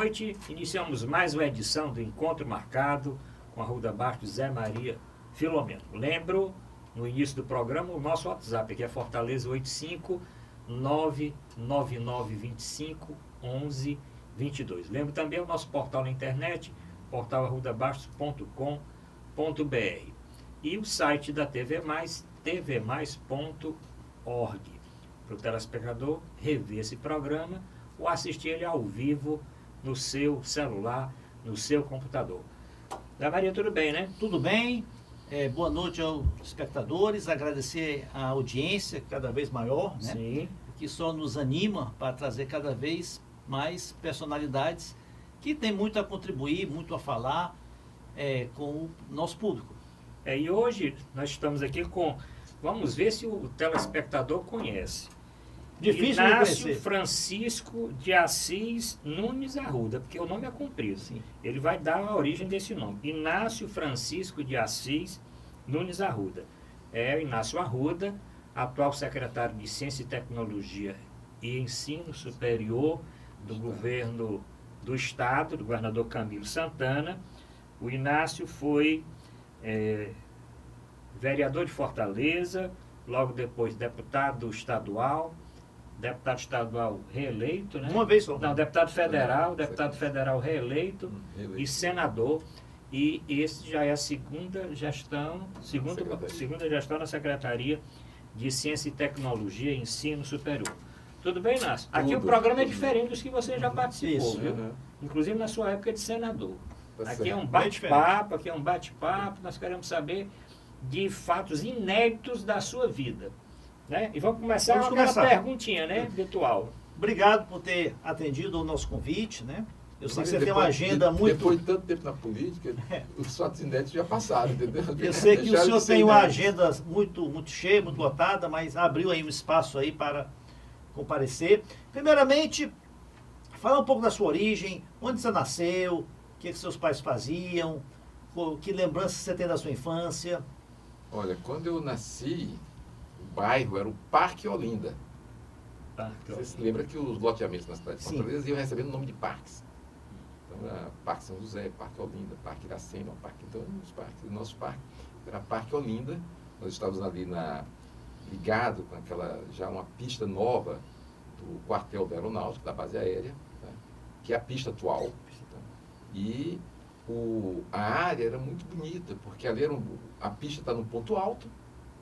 noite, iniciamos mais uma edição do Encontro Marcado com a Arruda Bastos Zé Maria Filomeno. Lembro, no início do programa, o nosso WhatsApp, que é Fortaleza 85999251122. Lembro também o nosso portal na internet, portalarrudabastos.com.br, e o site da TV Mais, tvmais.org, para o telespectador rever esse programa ou assistir ele ao vivo no seu celular, no seu computador. Zé Maria, tudo bem, né? Tudo bem. Boa noite aos espectadores. Agradecer a audiência cada vez maior, né? Sim. Que só nos anima para trazer cada vez mais personalidades que tem muito a contribuir, muito a falar com o nosso público. E hoje nós estamos aqui com... Vamos ver se o telespectador conhece. Difícil Inácio de conhecer. Francisco de Assis Nunes Arruda, porque o nome é comprido. Sim. Ele vai dar a origem desse nome. Inácio Francisco de Assis Nunes Arruda. É o Inácio Arruda, atual secretário de Ciência e Tecnologia e Ensino Superior do governo do Estado, do governador Camilo Santana. O Inácio foi vereador de Fortaleza, logo depois deputado estadual reeleito, né? Uma vez só. Não, deputado federal reeleito e senador. E esse já é a segunda gestão na Secretaria de Ciência e Tecnologia e Ensino Superior. Tudo bem, Inácio? Aqui o programa é diferente dos que você já participou, Isso. viu? Inclusive na sua época de senador. Tá Aqui é um certo. bate-papo, nós queremos saber de fatos inéditos da sua vida. Né? E vamos começar com aquela perguntinha, né, virtual. Obrigado por ter atendido o nosso convite, né? Eu sei que você tem uma Depois- agenda muito... Depois de tanto tempo na política, os fatos inéditos já passaram, entendeu? Eu sei que o Deixaram senhor de ser tem uma inéditos. agenda muito cheia, muito lotada, mas abriu aí um espaço aí para comparecer. Primeiramente, fala um pouco da sua origem, onde você nasceu, o que seus pais faziam, que lembranças você tem da sua infância. Olha, quando eu nasci, o bairro era o Parque Olinda. Você se lembra que os loteamentos na cidade de Sim. Fortaleza iam recebendo o nome de parques. Então era Parque São José, Parque Olinda, Parque Iracema, Então, os parques. O nosso parque era Parque Olinda. Nós estávamos ali ligado com já uma pista nova do quartel da Aeronáutica, da base aérea, tá? Que é a pista atual. Tá? E a área era muito bonita, porque ali a pista está no ponto alto,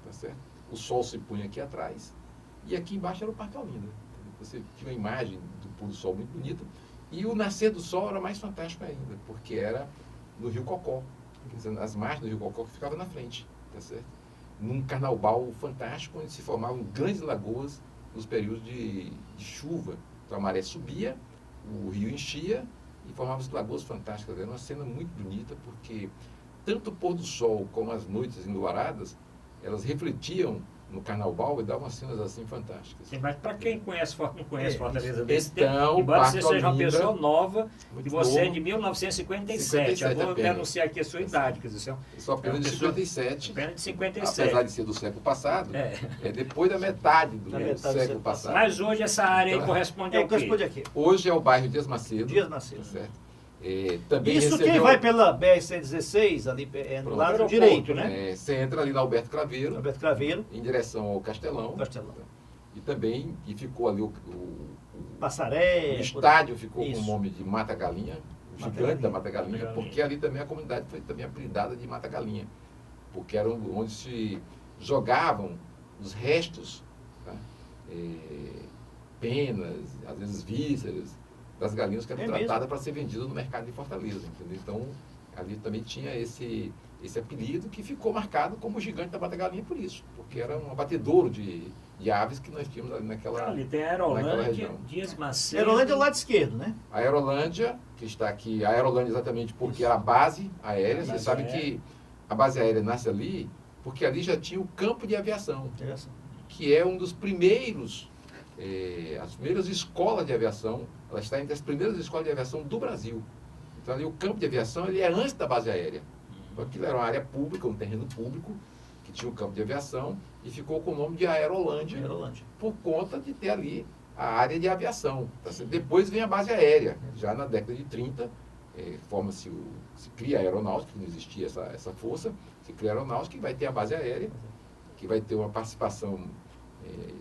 tá certo? O sol se punha aqui atrás, e aqui embaixo era o Parque Olinda. Você tinha uma imagem do pôr do sol muito bonita, e o nascer do sol era mais fantástico ainda, porque era no Rio Cocó, quer dizer, as margens do Rio Cocó que ficavam na frente, tá certo? Num carnaval fantástico, onde se formavam grandes lagoas nos períodos de chuva. Então a maré subia, o rio enchia e formavam lagoas fantásticas. Era uma cena muito bonita, porque tanto o pôr do sol como as noites enluaradas, elas refletiam no carnaval e davam cenas assim fantásticas. Sim, mas para quem não conhece Fortaleza desse Então, tempo, embora Parque você seja uma Olinda, pessoa nova, muito e você é novo, de 1957, 57 eu vou apenas. anunciar aqui a sua idade, quer dizer, você é Eu sou apenas de 57, apenas de 57. apesar de ser do século passado, É. é depois da metade do Da metade do século século passado. Mas hoje essa área aí Então, corresponde ao quê? Corresponde aqui. Hoje é o bairro Dias Macedo. Dias Macedo. Tá certo? Também Isso quem recebeu, vai pela BR-116, ali no Pronto. lado Aeroporto, direito, né? você entra ali na Alberto Craveiro, Alberto Craveiro, em direção ao Castelão. Castelão. E também, ficou ali o Passaré. estádio ficou com Isso. o nome de Mata Galinha, o Mata gigante Galinha. da Mata Galinha, Mata Galinha. porque ali também a comunidade foi também apelidada de Mata Galinha, porque era onde se jogavam os restos, tá? Penas, às vezes vísceras, das galinhas que eram tratadas para ser vendidas no mercado de Fortaleza, entendeu? Então, ali também tinha esse apelido que ficou marcado como o gigante da Mata Galinha por isso, porque era um abatedouro de aves que nós tínhamos ali naquela Ali tem naquela Aerolândia, região. Dias Macedo. Aerolândia é o lado esquerdo, né? A Aerolândia, que está aqui, a Aerolândia exatamente porque era a base aérea, você base sabe aérea. que a base aérea nasce ali, porque ali já tinha o campo de aviação, Interessante. que é um dos primeiros, as primeiras escolas de aviação, ela está entre as primeiras escolas de aviação do Brasil. Então ali o campo de aviação ele é antes da base aérea. Então, aquilo era uma área pública, um terreno público, que tinha um campo de aviação, e ficou com o nome de Aerolândia, Aerolândia. por conta de ter ali a área de aviação. Tá certo? Depois vem a base aérea. Já na década de 30, se cria a aeronáutica, não existia essa força, se cria a aeronáutica e vai ter a base aérea, que vai ter uma participação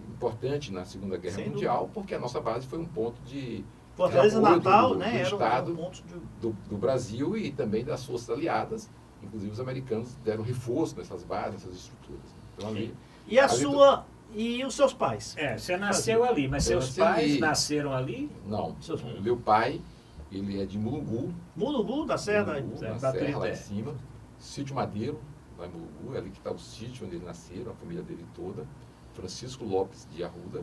importante na Segunda Guerra Sem Mundial, dúvida. porque a nossa base foi um ponto de Fortaleza apoio Natal, do né? Era Estado, um ponto de... do Brasil e também das forças aliadas. Inclusive os americanos deram reforço nessas bases, nessas estruturas. Então ali... E a ali sua... E os seus pais? Você nasceu ali, mas Eu seus nasci pais ali. nasceram ali? Não, Seus- o meu pai, ele é de Mulungu, Mulungu, da Serra? Mulungu, da na serra lá Trité. em cima, Sítio Madeiro, lá em Mulungu, é ali que está o sítio onde eles nasceram, a família dele toda, Francisco Lopes de Arruda.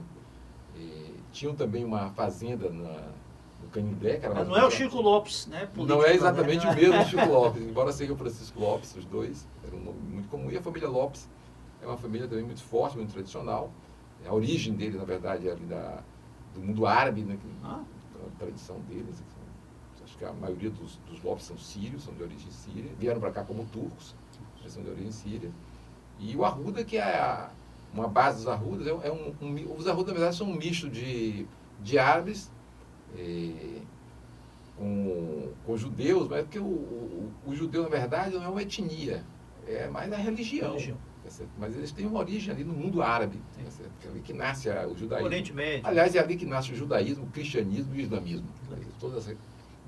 Tinham também uma fazenda no Canindé, que era uma Não é o fazenda- Chico Lopes, né? Não é exatamente né? o mesmo Chico Lopes, embora seja o Francisco Lopes, os dois, era um nome muito comum. E a família Lopes é uma família também muito forte, muito tradicional. A origem dele, na verdade, é ali do mundo árabe, né? Ah. A tradição deles. Acho que a maioria dos Lopes são sírios, são de origem síria. Vieram para cá como turcos, mas são de origem síria. E o Arruda, que é uma base dos Arrudas, os Arrudas, na verdade, são um misto de árabes com judeus, mas porque o judeu, na verdade, não é uma etnia, é mais a religião. Tá certo? Mas eles têm uma origem ali no mundo árabe, tá certo? É ali que nasce o judaísmo. Oriente Médio. Aliás, é ali que nasce o judaísmo, o cristianismo e o islamismo.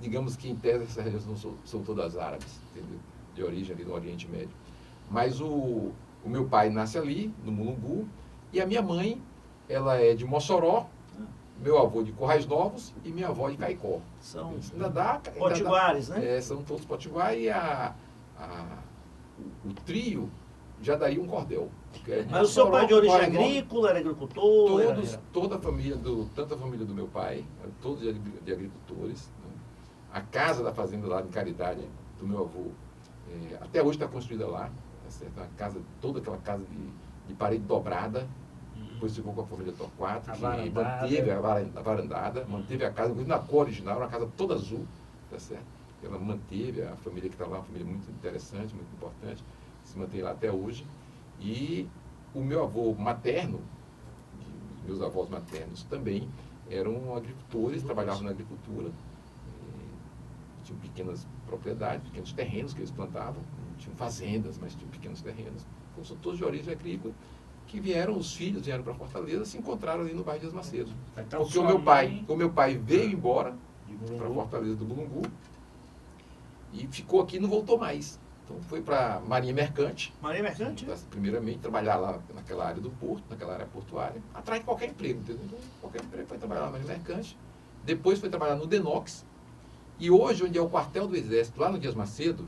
Digamos que, em tese, essas religiões são todas árabes, entendeu? De origem ali no Oriente Médio. Mas o meu pai nasce ali, no Mulungu, e a minha mãe, ela é de Mossoró, meu avô de Currais Novos e minha avó de Caicó. São Ainda dá, potiguares, né? são todos potiguar e o trio já daria um cordel. Mas o seu pai de origem Currais Novos, agrícola, era agricultor? toda a família tanto a família do meu pai, eram todos de agricultores. Né? A casa da fazenda lá em Caridade, do meu avô, até hoje está construída lá. Tá certo? Uma casa, toda aquela casa de parede dobrada. Depois ficou com a família Torquato, que manteve a varandada, manteve a casa, inclusive na cor original, era uma casa toda azul. Tá certo? Ela manteve a família que está lá, uma família muito interessante, muito importante, se mantém lá até hoje. E o meu avô materno, meus avós maternos também, eram agricultores, trabalhavam na agricultura, tinham pequenas propriedades, pequenos terrenos que eles plantavam, não tinham fazendas, mas tinham pequenos terrenos, então são todos de origem agrícola, que os filhos vieram para Fortaleza, se encontraram ali no bairro de Asmacedo. Então, Porque o meu pai veio embora para Fortaleza do Mulungu e ficou aqui e não voltou mais. Então foi para Marinha Mercante. Marinha Mercante? Primeiramente, trabalhar lá naquela área do porto, naquela área portuária, atrás de qualquer emprego. Entendeu? Então, qualquer emprego foi trabalhar na Marinha Mercante. Depois foi trabalhar no Denox. E hoje, onde é o quartel do Exército, lá no Dias Macedo,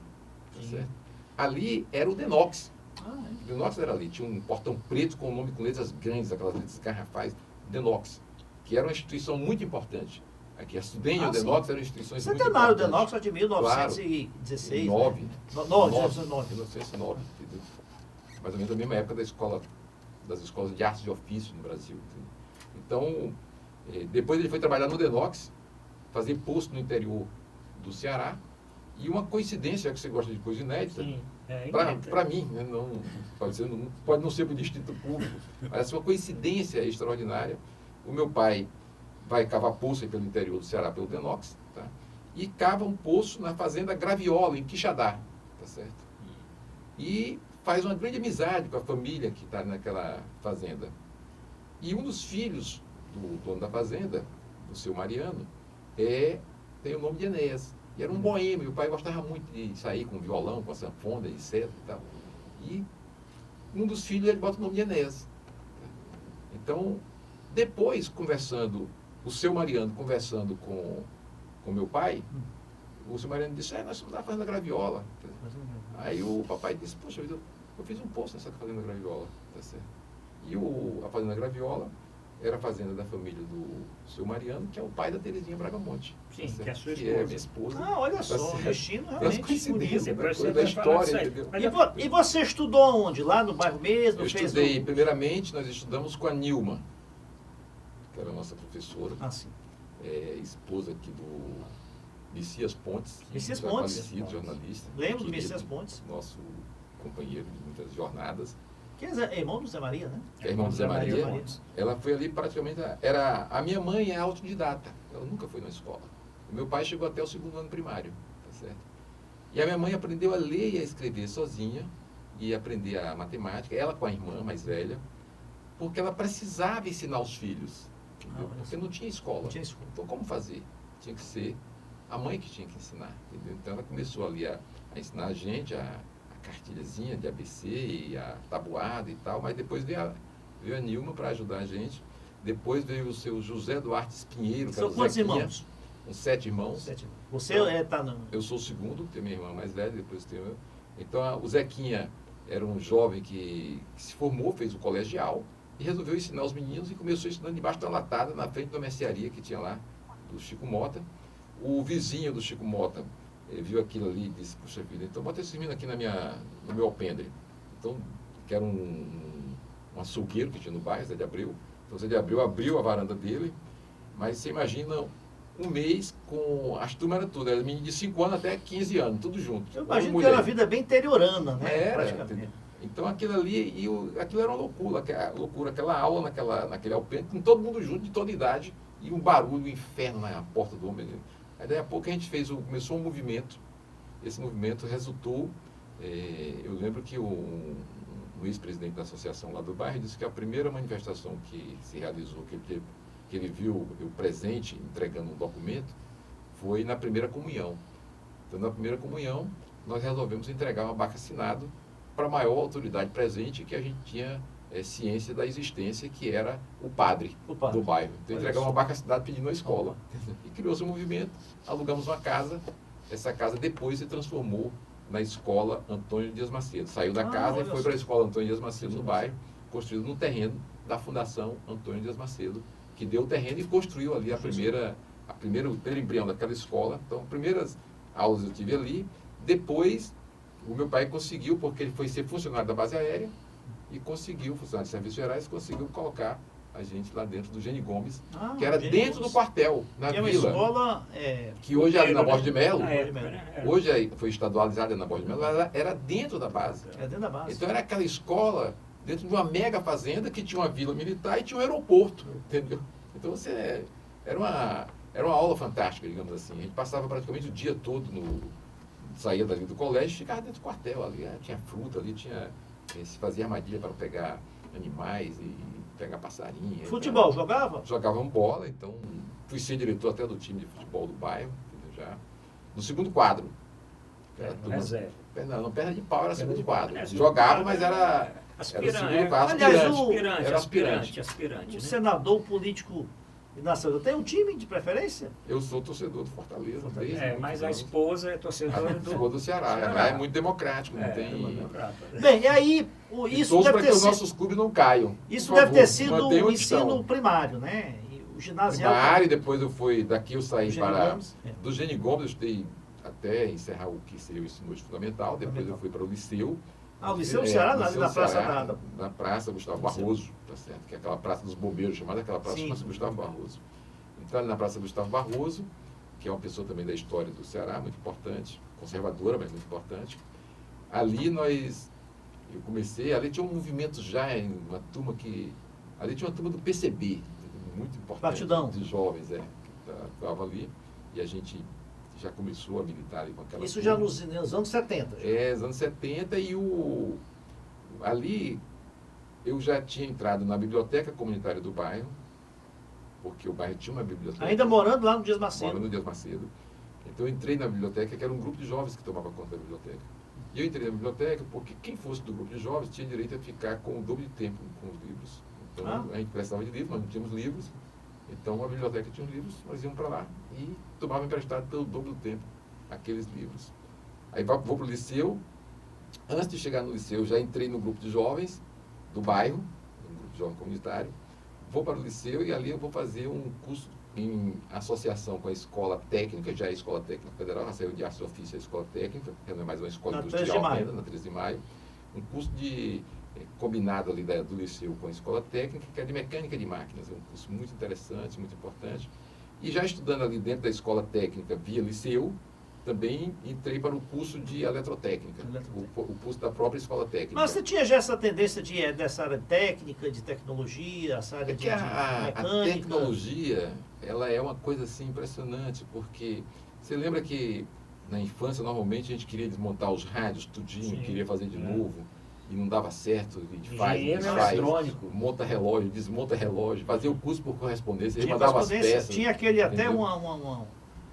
tá certo? Ali era o Denox. O Denox era ali. Tinha um portão preto com o nome com letras grandes, aquelas letras garrafais, Denox, que era uma instituição muito importante. Aqui, a Studem e o Denox eram instituições muito importantes. Centenário do Denox é de 1916. Claro. Né? 1909, entendeu? Mais ou menos a mesma época das escolas de artes de ofício no Brasil. Entendeu? Então, depois ele foi trabalhar no Denox, fazer posto no interior do Ceará, e uma coincidência, já que você gosta de coisa inédita, para mim, né, pode não ser para o Distrito Público, mas é uma coincidência extraordinária. O meu pai vai cavar poço aí pelo interior do Ceará, pelo Denox, tá? E cava um poço na fazenda Graviola, em Quixadá, tá certo? E faz uma grande amizade com a família que está naquela fazenda. E um dos filhos do dono da fazenda, do seu Mariano, tem o nome de Enéas. E era um boêmio, o pai gostava muito de sair com violão, com a sanfona, etc. E tal. E um dos filhos, ele bota o nome de Enéas. Então, depois, o seu Mariano conversando com meu pai, o seu Mariano disse, nós estamos lá fazendo a Graviola. Aí o papai disse, poxa, eu fiz um poço nessa fazenda Graviola. Tá certo? E a fazenda Graviola era a fazenda da família do seu Mariano, que é o pai da Terezinha Bragamonte. Sim, tá que é a sua esposa. Que é minha esposa. Ah, olha Tá só, o certo? destino Das realmente coincidências, bonito. Depois coisa você da vai falar história, disso aí. entendeu? E você estudou onde? Lá no bairro mesmo? Eu estudei, primeiramente, nós estudamos com a Nilma, que era a nossa professora, sim. esposa aqui do Messias Pontes, Messias já Pontes. falecido, jornalista. Lembro do querido, Messias Pontes. Nosso companheiro de muitas jornadas. Que é irmão do Zé Maria, né? que é irmão do Zé Maria. Maria. Ela foi ali praticamente, a minha mãe é autodidata, ela nunca foi na escola. O meu pai chegou até o 2º ano primário, tá certo? E a minha mãe aprendeu a ler e a escrever sozinha, e aprender a matemática, ela com a irmã mais velha, porque ela precisava ensinar os filhos, entendeu? Porque não tinha escola. Não tinha escola. Então como fazer? Tinha que ser a mãe que tinha que ensinar, entendeu? Então ela começou ali a ensinar a gente a cartilhazinha de ABC e a tabuada e tal, mas depois veio a Nilma para ajudar a gente. Depois veio o seu José Duarte Pinheiro. São quantos irmãos? Com 7 irmãos. 7 irmãos. Você Então, está no... Eu sou o segundo, tenho minha irmã mais velha, depois tenho eu. Então o Zequinha era um jovem que se formou, fez o colegial e resolveu ensinar os meninos e começou ensinando debaixo da latada, na frente da mercearia que tinha lá, do Chico Mota. O vizinho do Chico Mota viu aquilo ali e disse, puxa vida, então bota esse menino aqui no meu alpendre. Então, que era um açougueiro que tinha no bairro, Zé de Abreu. Então, Zé de Abreu abriu a varanda dele, mas você imagina um mês com as turmas era tudo, era menino de 5 anos até 15 anos, tudo junto. Eu imagino que era uma vida bem interiorana, né? Era, praticamente. então aquilo ali, aquilo era uma loucura, aquela aula naquele alpendre, com todo mundo junto, de toda idade, e um barulho, um inferno na porta do homem. Aí daí a pouco a gente começou um movimento, esse movimento resultou, eu lembro que o ex-presidente da associação lá do bairro disse que a primeira manifestação que se realizou, que ele viu eu presente entregando um documento, foi na primeira comunhão. Então na primeira comunhão nós resolvemos entregar um abaca-assinado para a maior autoridade presente que a gente tinha ciência da existência, que era o padre do bairro. Então entregamos um abaca-assinado pedindo a escola. E criou-se um movimento, alugamos uma casa, essa casa depois se transformou na escola Antônio Dias Macedo. Saiu da casa e foi para a escola Antônio Dias Macedo no bairro, construído no terreno da Fundação Antônio Dias Macedo, que deu o terreno e construiu ali o primeiro embrião daquela escola. Então, primeiras aulas eu tive ali. Depois, o meu pai conseguiu, porque ele foi ser funcionário da base aérea, e conseguiu, funcionário de serviços gerais, conseguiu colocar a gente lá dentro do Gene Gomes, que era dentro do quartel, na vila. É uma escola... que hoje é ali na Borges de Melo, Era. hoje foi estadualizada na Borges de Melo, ela era dentro da base. Era dentro da base. Então era aquela escola dentro de uma mega fazenda que tinha uma vila militar e tinha um aeroporto, entendeu? Então era uma aula fantástica, digamos assim. A gente passava praticamente o dia todo saía dali do colégio e ficava dentro do quartel ali. Tinha fruta ali, se fazia armadilha para pegar animais e pegar passarinho. Futebol, então, jogava? Jogavam bola, então fui ser diretor até do time de futebol do bairro, entendeu? Já. No segundo quadro. Reserva. Não, perna de pau era segundo quadro. É, Jogava, mas era segundo quadro. Aliás, aspirante. O Né? senador político Inácio, tem um time de preferência? Eu sou torcedor do Fortaleza. Mas a esposa é torcedora do Ceará. É muito democrático, não tem... Bem, e aí, isso deve para que os nossos clubes não caiam. Isso deve ter sido o ensino primário, né? E o ginasial... Primário, depois daqui eu saí do Gene Gomes, eu estudei até encerrar o que seria o ensino fundamental, depois eu fui para o liceu. O Liceu do Ceará, ali na Praça na Praça Gustavo Barroso, tá certo? Que é aquela Praça dos Bombeiros, chamada aquela Praça Gustavo Barroso. Então, ali na Praça Gustavo Barroso, que é uma pessoa também da história do Ceará, muito importante, conservadora, mas muito importante. Ali eu comecei, ali tinha um movimento já, ali tinha uma turma do PCB, muito importante. Partidão. De jovens, que estava ali, e a gente já começou a militar ali com aquela Isso turma. já nos anos 70. Nos anos 70, e ali eu já tinha entrado na biblioteca comunitária do bairro, porque o bairro tinha uma biblioteca. Ainda morando lá no Dias Macedo. Morando no Dias Macedo. Então eu entrei na biblioteca, que era um grupo de jovens que tomava conta da biblioteca. E eu entrei na biblioteca porque quem fosse do grupo de jovens tinha direito a ficar com o dobro de tempo com os livros. Então a gente precisava de livros, nós não tínhamos livros. Então a biblioteca tinha os livros, nós íamos para lá e tomavam emprestado pelo dobro do tempo aqueles livros. Aí vou para o liceu. Antes de chegar no liceu, já entrei no grupo de jovens do bairro, um grupo de jovem comunitário. Vou para o liceu e ali eu vou fazer um curso em associação com a Escola Técnica, já é a Escola Técnica Federal, já saiu de arte ofício a Escola Técnica, que não é mais uma escola industrial ainda, na 13 de maio. Um curso combinado ali do liceu com a Escola Técnica, que é de mecânica de máquinas. É um curso muito interessante, muito importante. E já estudando ali dentro da Escola Técnica via liceu, também entrei para o curso de eletrotécnica, o curso da própria escola técnica. Mas você tinha já essa tendência dessa área técnica, de tecnologia, essa área de mecânica? A tecnologia, ela é uma coisa assim impressionante, porque você lembra que na infância, normalmente, a gente queria desmontar os rádios, tudinho, Sim, queria fazer de novo, e não dava certo, e Engenheiro desfaz, eletrônico. monta relógio, desmonta relógio, fazia o curso por correspondência, ele Tinha mandava as correspondência, peças. tinha aquele até entendeu? uma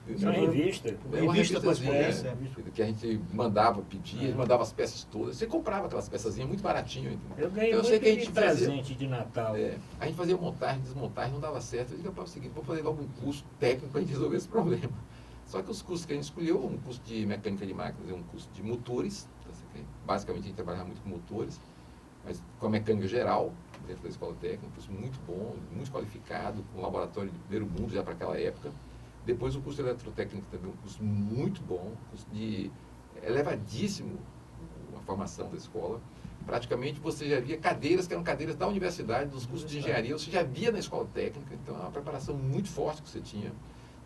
Uma revista. É uma revista revistazinha, correspondência. que a gente mandava, pedia, ele mandava as peças todas. Você comprava aquelas peçazinhas muito baratinho. Entendeu? Eu ganhei Então, muito que a de gente presente de Natal. a gente fazia montagem, desmontagem, não dava certo. Eu digo, para o seguinte, vou fazer logo um curso técnico para a gente resolver esse problema. Só que os cursos que a gente escolheu, um curso de mecânica de máquinas e um curso de motores, basicamente a gente trabalhava muito com motores, mas com a mecânica geral, dentro da escola técnica, um curso muito bom, muito qualificado, com um laboratório de primeiro mundo já para aquela época. Depois o curso de eletrotécnica também, um curso muito bom, um curso de elevadíssimo a formação da escola. Praticamente você já via cadeiras que eram cadeiras da universidade, dos cursos de engenharia, você já via na escola técnica, então é uma preparação muito forte que você tinha.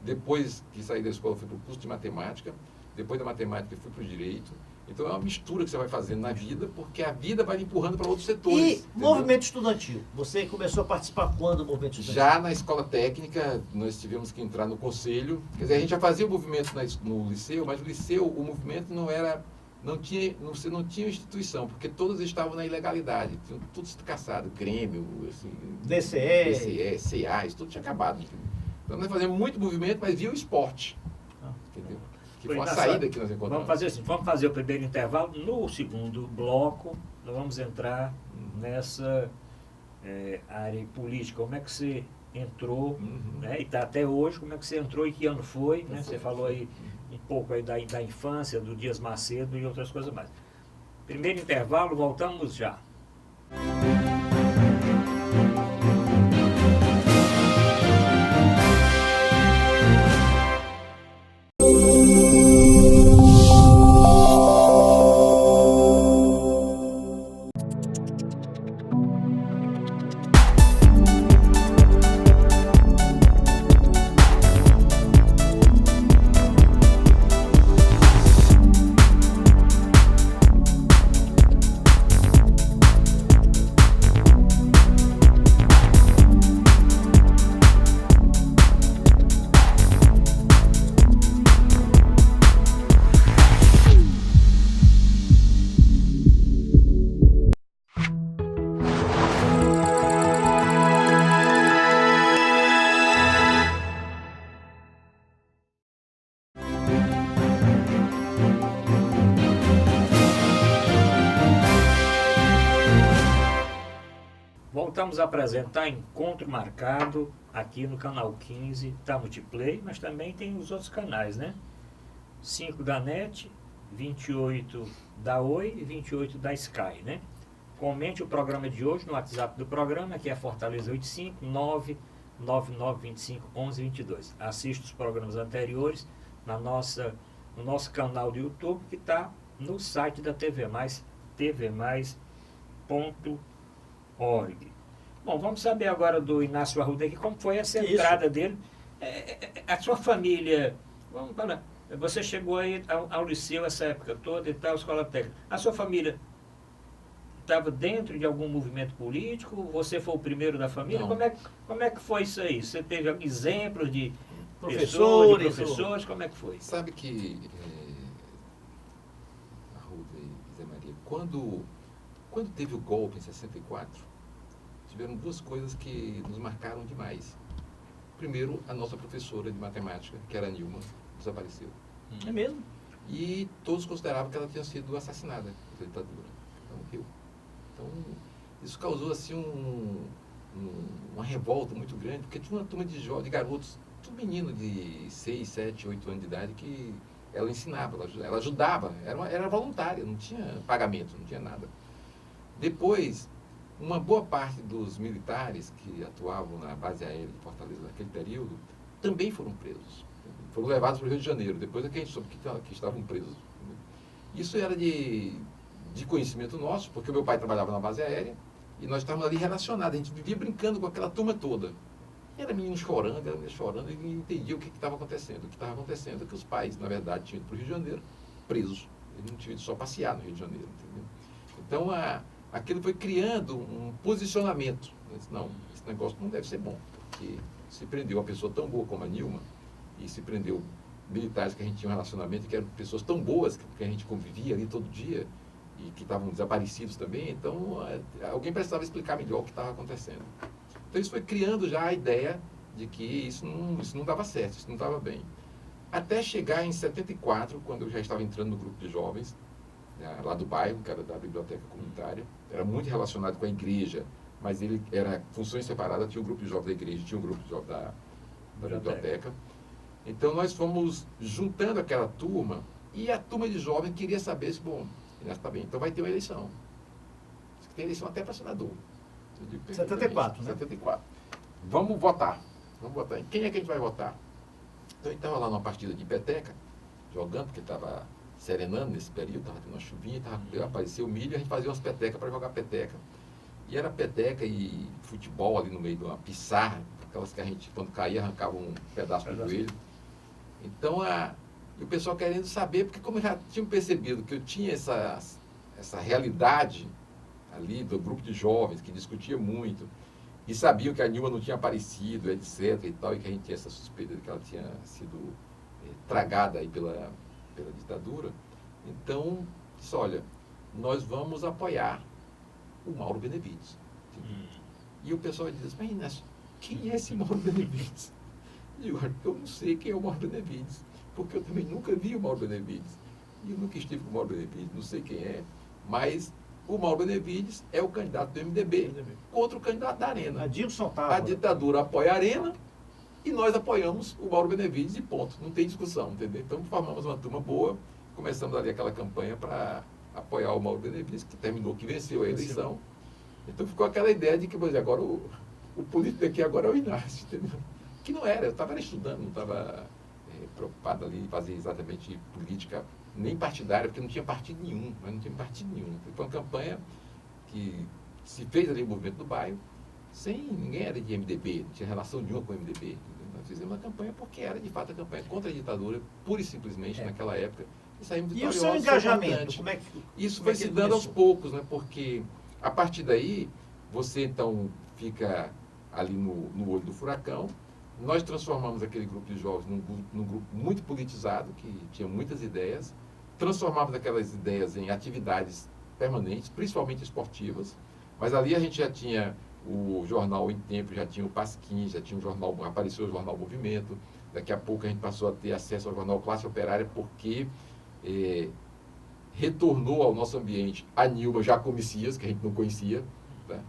Depois que saí da escola, fui para o curso de matemática, depois da matemática fui para o direito. Então é uma mistura que você vai fazendo na vida, porque a vida vai lhe empurrando para outros setores. E entendeu? movimento estudantil? Você começou a participar quando do movimento estudantil? Já na escola técnica, nós tivemos que entrar no conselho. Quer dizer, a gente já fazia o movimento no liceu, mas o liceu, o movimento você não tinha instituição, porque todos estavam na ilegalidade. Tinham tudo caçado, Grêmio, assim, DCE, CA, isso tudo tinha acabado. Entendeu? Então nós fazíamos muito movimento, mas via o esporte. Entendeu? Que foi uma saída que nós encontramos. Vamos fazer assim, vamos fazer o primeiro intervalo. No segundo bloco, nós vamos entrar nessa área política. Como é que você entrou, né? E está até hoje, como é que você entrou e que ano foi, né? Você falou aí um pouco aí da infância, do Dias Macedo e outras coisas mais. Primeiro intervalo, voltamos já. Voltamos a apresentar Encontro Marcado aqui no canal 15 da Multiplay, mas também tem os outros canais, né? 5 da NET, 28 da Oi e 28 da Sky, né? Comente o programa de hoje no WhatsApp do programa, que é Fortaleza 85 99925 1122. Assista os programas anteriores no nosso canal do YouTube, que está no site da TV Mais, tvmais.org. Bom, vamos saber agora do Inácio Arruda aqui, como foi essa entrada dele. A sua família, vamos falar, você chegou aí ao liceu essa época toda e tal, escola técnica. A sua família estava dentro de algum movimento político? Você foi o primeiro da família? Como é que foi isso aí? Você teve algum exemplo de professores? Como é que foi? Sabe que, Arruda e Zé Maria, quando teve o golpe em 64, tiveram duas coisas que nos marcaram demais. Primeiro, a nossa professora de matemática, que era a Nilma, desapareceu. É mesmo? E todos consideravam que ela tinha sido assassinada pela ditadura. Ela morreu. Então, isso causou assim uma revolta muito grande, porque tinha uma turma de garotos, tudo menino de 6, 7, 8 anos de idade, que ela ensinava, ela ajudava, era voluntária, não tinha pagamento, não tinha nada. Depois, uma boa parte dos militares que atuavam na base aérea de Fortaleza naquele período também foram presos. Foram levados para o Rio de Janeiro, depois é que a gente soube que estavam presos. Isso era de conhecimento nosso, porque o meu pai trabalhava na base aérea e nós estávamos ali relacionados, a gente vivia brincando com aquela turma toda. Era menino chorando, e não entendia o que estava acontecendo. O que estava acontecendo é que os pais, na verdade, tinham ido para o Rio de Janeiro presos. Eles não tinham ido só passear no Rio de Janeiro, entendeu? Então, aquilo foi criando um posicionamento. Eu disse, não, esse negócio não deve ser bom, porque se prendeu uma pessoa tão boa como a Nilma, e se prendeu militares que a gente tinha um relacionamento, que eram pessoas tão boas, que a gente convivia ali todo dia, e que estavam desaparecidos também, então alguém precisava explicar melhor o que estava acontecendo. Então isso foi criando já a ideia de que isso não dava certo, isso não estava bem. Até chegar em 74, quando eu já estava entrando no grupo de jovens, lá do bairro, que era da biblioteca comunitária, era muito relacionado com a igreja, mas ele era funções separadas, tinha um grupo de jovens da igreja, tinha um grupo de jovens da biblioteca. Então nós fomos juntando aquela turma, e a turma de jovens queria saber se, bom, tá bem, então vai ter uma eleição. Tem eleição até para senador. 74, né? 74. Vamos votar. Em quem é que a gente vai votar? Então a gente estava lá numa partida de peteca, jogando, porque estava serenando nesse período, estava tendo uma chuvinha, apareceu o milho, a gente fazia umas petecas para jogar peteca. E era peteca e futebol ali no meio de uma pissarra, aquelas que a gente, quando caía, arrancava um pedaço do joelho. Então, e o pessoal querendo saber, porque como já tinham percebido que eu tinha essa realidade ali do grupo de jovens, que discutia muito, e sabiam que a Nilma não tinha aparecido, etc. e tal, e que a gente tinha essa suspeita de que ela tinha sido tragada aí pela ditadura. Então, disse, olha, nós vamos apoiar o Mauro Benevides. E o pessoal diz, mas Inácio, quem é esse Mauro Benevides? Eu não sei quem é o Mauro Benevides, porque eu também nunca vi o Mauro Benevides. E eu nunca estive com o Mauro Benevides, não sei quem é, mas o Mauro Benevides é o candidato do MDB contra o candidato da Arena. A ditadura apoia a Arena e nós apoiamos o Mauro Benevides e ponto. Não tem discussão, entendeu? Então formamos uma turma boa, começamos ali aquela campanha para apoiar o Mauro Benevides, que terminou, que venceu a eleição. Então ficou aquela ideia de que, pois, agora o político aqui agora é o Inácio, entendeu? Que não era, eu estava estudando, não estava preocupado ali em fazer exatamente política nem partidária, porque não tinha partido nenhum, mas não tinha partido nenhum. Foi uma campanha que se fez ali o movimento do bairro, sem ninguém era de MDB, não tinha relação nenhuma com o MDB. Entendeu? Nós fizemos uma campanha porque era de fato a campanha contra a ditadura, pura e simplesmente naquela época. E saímos vitoriosos. E o seu engajamento? Como é que, isso foi se dando aos poucos, né? Porque a partir daí, você então fica ali no olho do furacão. Nós transformamos aquele grupo de jovens num grupo muito politizado, que tinha muitas ideias, transformamos aquelas ideias em atividades permanentes, principalmente esportivas, mas ali a gente já tinha o jornal Em Tempo, já tinha o Pasquim, já tinha o jornal, apareceu o jornal Movimento, daqui a pouco a gente passou a ter acesso ao jornal Classe Operária, porque retornou ao nosso ambiente a Nilma Jacomicias, que a gente não conhecia, tá?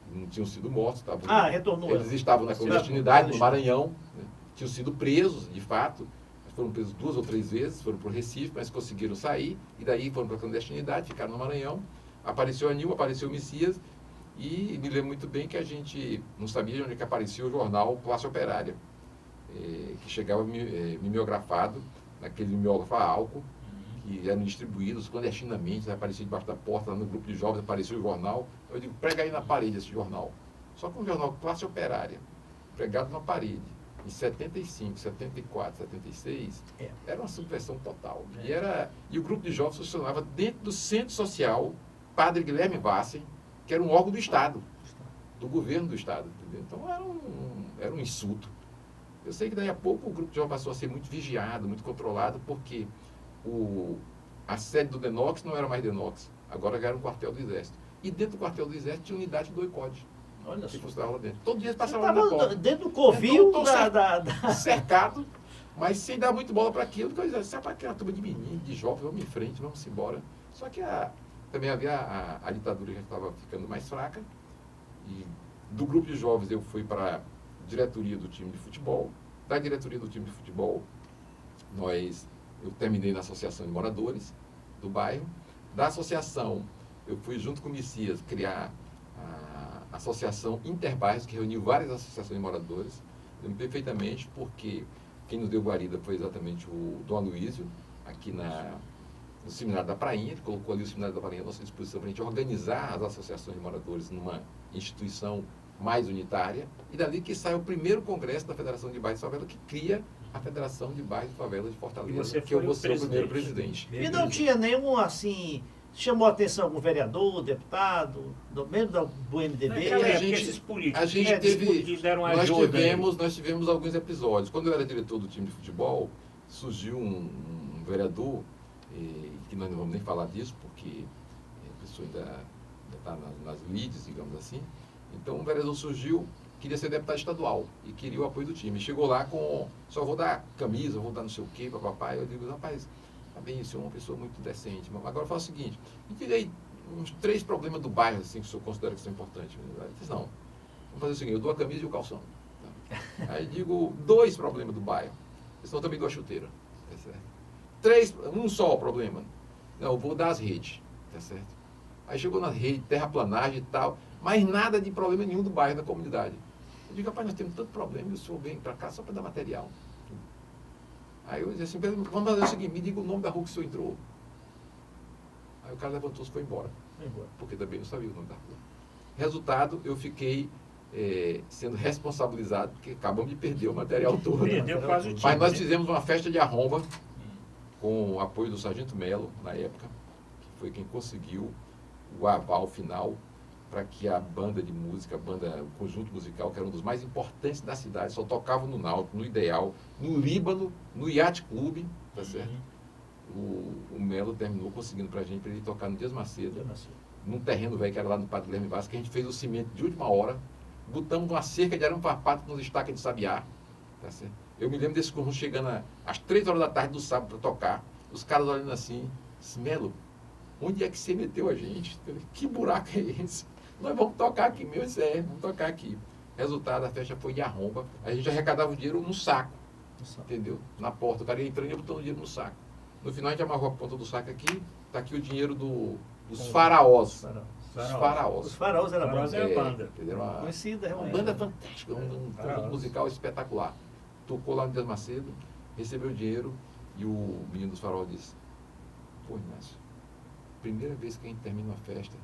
Não tinham sido mortos. Retornou. Eles estavam na clandestinidade, no Maranhão, né? Tinham sido presos, de fato, foram presos 2 ou 3 vezes, foram para o Recife, mas conseguiram sair, e daí foram para a clandestinidade, ficaram no Maranhão. Apareceu a Nilma, apareceu o Messias, e me lembro muito bem que a gente não sabia de onde que aparecia o jornal Classe Operária, que chegava mimeografado, naquele mimeógrafo a álcool, que eram distribuídos clandestinamente, aparecia debaixo da porta, lá no grupo de jovens, apareceu o jornal. Eu digo, prega aí na parede esse jornal. Só que um jornal Classe Operária, pregado na parede, em 75, 74, 76, era uma subversão total. E o grupo de jovens funcionava dentro do Centro Social Padre Guilherme Vassen, que era um órgão do Estado, do governo do Estado. Entendeu? Então era um insulto. Eu sei que daí a pouco o grupo de jovens passou a ser muito vigiado, muito controlado, porque a sede do DENOX não era mais DENOX, agora era um quartel do Exército. E dentro do quartel do Exército tinha unidade do ICOD. Olha que só. funcionava lá dentro. Todo dia passava lá na porta. Dentro do covil cercado, mas sem dar muito bola para aquilo, porque eu dizia, sabe para aquela turma de meninos, de jovens, vamos em frente, vamos embora. Só que também havia a ditadura que estava ficando mais fraca, e do grupo de jovens eu fui para a diretoria do time de futebol. Da diretoria do time de futebol, eu terminei na associação de moradores do bairro. Da associação, eu fui junto com o Messias criar a associação Interbairros, que reuniu várias associações de moradores. Eu lembro perfeitamente, porque quem nos deu guarida foi exatamente o Dom Aloísio, aqui no Seminário da Prainha. Ele colocou ali o Seminário da Prainha à nossa disposição para a gente organizar as associações de moradores numa instituição mais unitária, e dali que sai o primeiro congresso da Federação de Bairros de Favela, que cria a Federação de Bairros de Favela de E Fortaleza, você que eu foi vou o ser o primeiro presidente. E não tinha nenhum, assim, chamou a atenção algum vereador, deputado, mesmo do MDB? Naquela a época, gente- esses políticos A gente que deram nós ajuda. tivemos alguns episódios. Quando eu era diretor do time de futebol, surgiu um vereador, que nós não vamos nem falar disso, porque a pessoa ainda está nas lides, digamos assim. Então, um vereador surgiu, queria ser deputado estadual e queria o apoio do time. Chegou lá com, só vou dar camisa, vou dar não sei o quê para papai. Eu digo, rapaz, tá bem, o senhor é uma pessoa muito decente. Mas agora fala o seguinte, me diga aí uns 3 problemas do bairro assim, que o senhor considera que são importantes. Ele disse, não, vamos fazer o seguinte, eu dou a camisa e o calção. Tá? Aí digo, 2 problemas do bairro. Senão eu também dou a chuteira. Tá certo? 3, um só problema. Não, eu vou dar as redes. Tá certo? Aí chegou na rede, terraplanagem e tal, mas nada de problema nenhum do bairro, da comunidade. Eu digo, rapaz, nós temos tanto problema e o senhor vem para cá só para dar material. Aí eu disse assim, vamos fazer o seguinte, me diga o nome da rua que o senhor entrou. Aí o cara levantou-se e foi embora, porque também não sabia o nome da rua. Resultado, eu fiquei sendo responsabilizado, porque acabamos de perder o material todo. Perdeu quase o time. Mas nós né? fizemos uma festa de arromba, com o apoio do Sargento Melo, na época, que foi quem conseguiu o aval final para que a banda de música, o conjunto musical, que era um dos mais importantes da cidade, só tocava no Náutico, no Ideal, no Líbano, no Yacht Club, tá certo? O Melo terminou conseguindo para a gente, para ele tocar no Dias Macedo, num terreno velho que era lá no Padre Guilherme Vasco, que a gente fez o cimento de última hora, botamos uma cerca de arame farpado com os estacas de sabiá, tá certo? Eu me lembro desse conjunto chegando às 3 horas da tarde do sábado para tocar, os caras olhando assim, Melo, onde é que você meteu a gente? Eu falei, que buraco é esse? Nós vamos tocar aqui mesmo, vamos tocar aqui. Resultado, a festa foi de arromba. A gente arrecadava o dinheiro no saco, entendeu? Na porta, o cara ia entrando e ia botando o dinheiro no saco. No final a gente amarrou a ponta do saco aqui, está aqui o dinheiro dos faraós. Os faraós. Os faraós era Faraós banda. era banda. Era uma Conhecida, uma realmente. banda fantástica, um conjunto musical espetacular. Tocou lá no Dias Macedo, recebeu o dinheiro e o menino dos faraós disse, pô, Inácio, primeira vez que a gente termina uma festa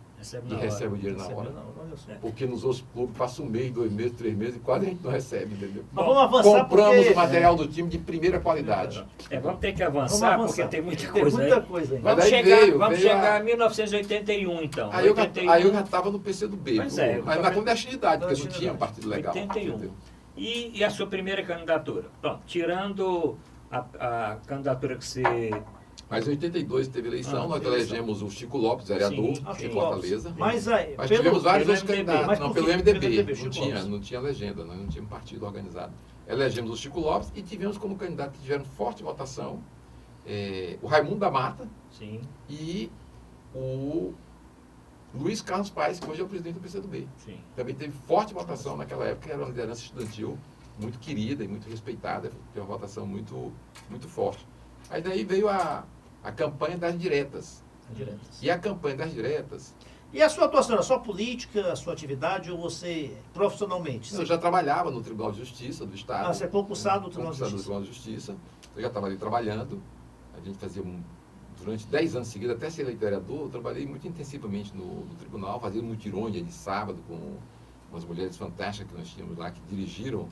e recebe o dinheiro na hora. Olha só. Porque nos outros clubes passa 1 mês, 2 meses, 3 meses e quase a gente não recebe, entendeu? Mas vamos avançar Compramos porque... o material do time de primeira qualidade. Vamos ter que Vamos avançar, avançar. porque tem muita Tem coisa muita aí. coisa ainda. Mas Vamos daí chegar, veio chegar a 1981, então. Aí eu 81, já estava no PCdoB, Pois é, eu mas tô na vendo- clandestinidade, porque não Clandestinidade. tinha um partido legal. 81. entendeu? E a sua primeira candidatura? Pronto, tirando a candidatura que você... Mas em 82 teve eleição, nós teve elegemos o Chico Lopes, vereador, Sim, em Chico Fortaleza. Lopes. Mas aí, Mas pelo- tivemos vários pelo outros MDB. candidatos, Mas não, por pelo quê? MDB, Pelo MDB, Chico Lopes. não tinha legenda, nós não tínhamos partido organizado. Elegemos o Chico Lopes e tivemos como candidato que tiveram forte votação o Raimundo da Mata Sim, e o Luiz Carlos Paes, que hoje é o presidente do PCdoB. sim. Também teve forte votação naquela época, era uma liderança estudantil muito querida e muito respeitada, teve uma votação muito, muito forte. Aí daí veio a campanha das diretas. Diretas. E a campanha das diretas, E a sua atuação era só política, a sua atividade, ou você profissionalmente? eu já trabalhava no Tribunal de Justiça do Estado. Ah, você é concursado do Tribunal de Concursado do Justiça. Tribunal de Justiça. Eu já estava ali trabalhando. A gente fazia, durante 10 anos seguidos, até ser eleito vereador, eu trabalhei muito intensivamente no tribunal, fazia mutirões dia de sábado com umas mulheres fantásticas que nós tínhamos lá, que dirigiram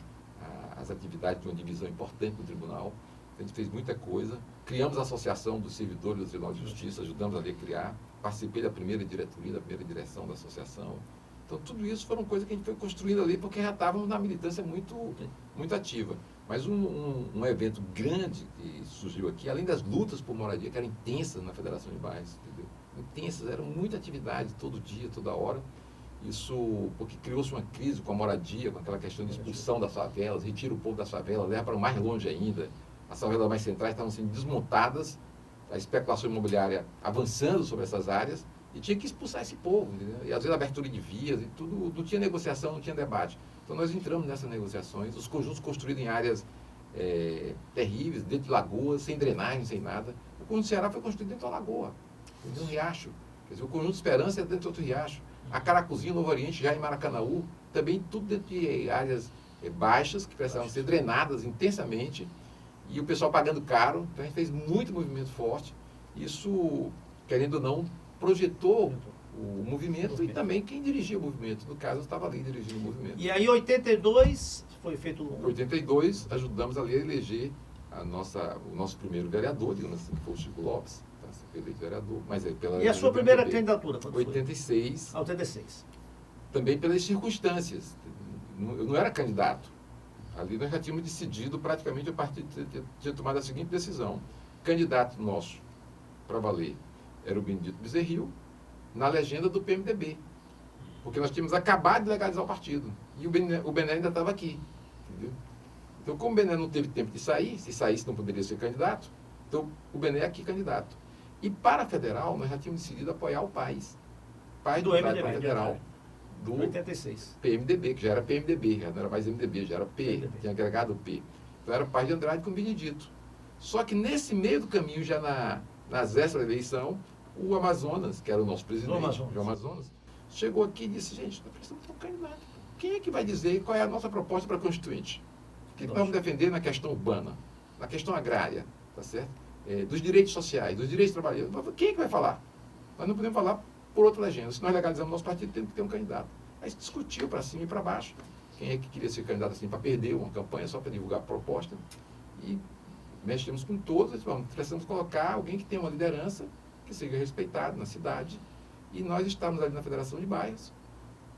as atividades de uma divisão importante do tribunal. A gente fez muita coisa. Criamos a Associação dos Servidores do Tribunal de Justiça, ajudamos ali a criar. Participei da primeira diretoria, da primeira direção da associação. Então, tudo isso foram coisas que a gente foi construindo ali, porque já estávamos na militância muito, muito ativa. Mas um evento grande que surgiu aqui, além das lutas por moradia, que eram intensas na Federação de Bairros, entendeu? Intensas, eram muita atividade, todo dia, toda hora. Isso porque criou-se uma crise com a moradia, com aquela questão de expulsão das favelas, retira o povo das favelas, leva para mais longe ainda. As favelas mais centrais estavam sendo desmontadas, a especulação imobiliária avançando sobre essas áreas, e tinha que expulsar esse povo, entendeu? E às vezes abertura de vias, e tudo, não tinha negociação, não tinha debate. Então nós entramos nessas negociações, os conjuntos construídos em áreas terríveis, dentro de lagoas, sem drenagem, sem nada. O conjunto Ceará foi construído dentro da lagoa, dentro de um riacho. Quer dizer, o conjunto Esperança é dentro de outro riacho. A Caracuzinha, Novo Oriente, já em Maracanaú, também tudo dentro de áreas baixas, que precisavam ser drenadas intensamente, e o pessoal pagando caro. Então a gente fez muito movimento forte. Isso, querendo ou não, projetou o movimento e também quem dirigia o movimento. No caso, eu estava ali dirigindo o movimento. E aí, em 82, foi feito Em 82, ajudamos ali a eleger o nosso primeiro vereador, digamos assim, que foi o Chico Lopes, tá? Foi eleito vereador, mas é pela... E a sua primeira PMDB. candidatura, quando foi? 86, 86. também pelas circunstâncias. Eu não era candidato. Ali nós já tínhamos decidido, praticamente o partido tinha tomado a seguinte decisão. Candidato nosso, para valer, era o Benedito Bezerril, na legenda do PMDB. Porque nós tínhamos acabado de legalizar o partido. E o Bené ainda estava aqui. Entendeu? Então, como o Bené não teve tempo de sair, se saísse não poderia ser candidato, então o Bené é aqui candidato. E para a federal, nós já tínhamos decidido apoiar o PAIS. PAIS do MDB, para a federal. Do 86. PMDB, que já era PMDB, já não era mais MDB, já era P, PMDB. tinha agregado o P. Então era Paz de Andrade com o Benedito. Só que nesse meio do caminho, já nas vésperas da eleição, o Amazonas, que era o nosso presidente, o Amazonas, chegou aqui e disse, gente, nós precisamos ter um candidato. Quem é que vai dizer qual é a nossa proposta para a Constituinte? O que nós vamos defender na questão urbana, na questão agrária, tá certo? Dos direitos sociais, dos direitos trabalhadores. Quem é que vai falar? Nós não podemos falar por outra legenda. Se nós legalizamos nosso partido, temos que ter um candidato. Aí se discutiu para cima e para baixo. Quem é que queria ser candidato assim para perder uma campanha, só para divulgar a proposta. E mexemos com todos, precisamos colocar alguém que tenha uma liderança, que seja respeitado na cidade. E nós estávamos ali na Federação de Bairros,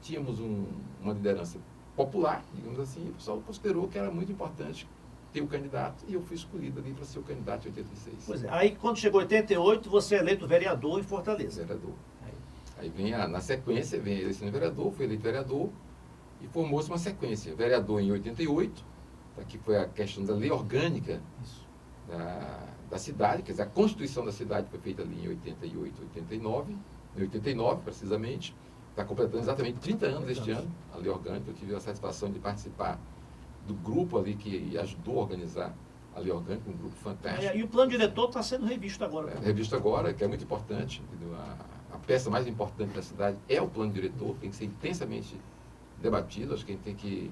tínhamos uma liderança popular, digamos assim, e o pessoal considerou que era muito importante ter o candidato, e eu fui escolhido ali para ser o candidato em 86. Pois é. Aí, quando chegou 88, você é eleito vereador em Fortaleza. Vereador. Aí vem na sequência, vem a eleição de vereador, fui eleito vereador, e formou-se uma sequência. Vereador em 88, que foi a questão da lei orgânica da cidade, quer dizer, a Constituição da cidade foi feita ali em 88, 89, em 89 precisamente, está completando exatamente 30 anos este ano, a lei orgânica. Eu tive a satisfação de participar do grupo ali que ajudou a organizar a lei orgânica, um grupo fantástico. E o plano diretor está sendo revisto agora. Revisto agora, que é muito importante, entendeu? A peça mais importante da cidade é o plano diretor, tem que ser intensamente debatido. Acho que a gente tem que,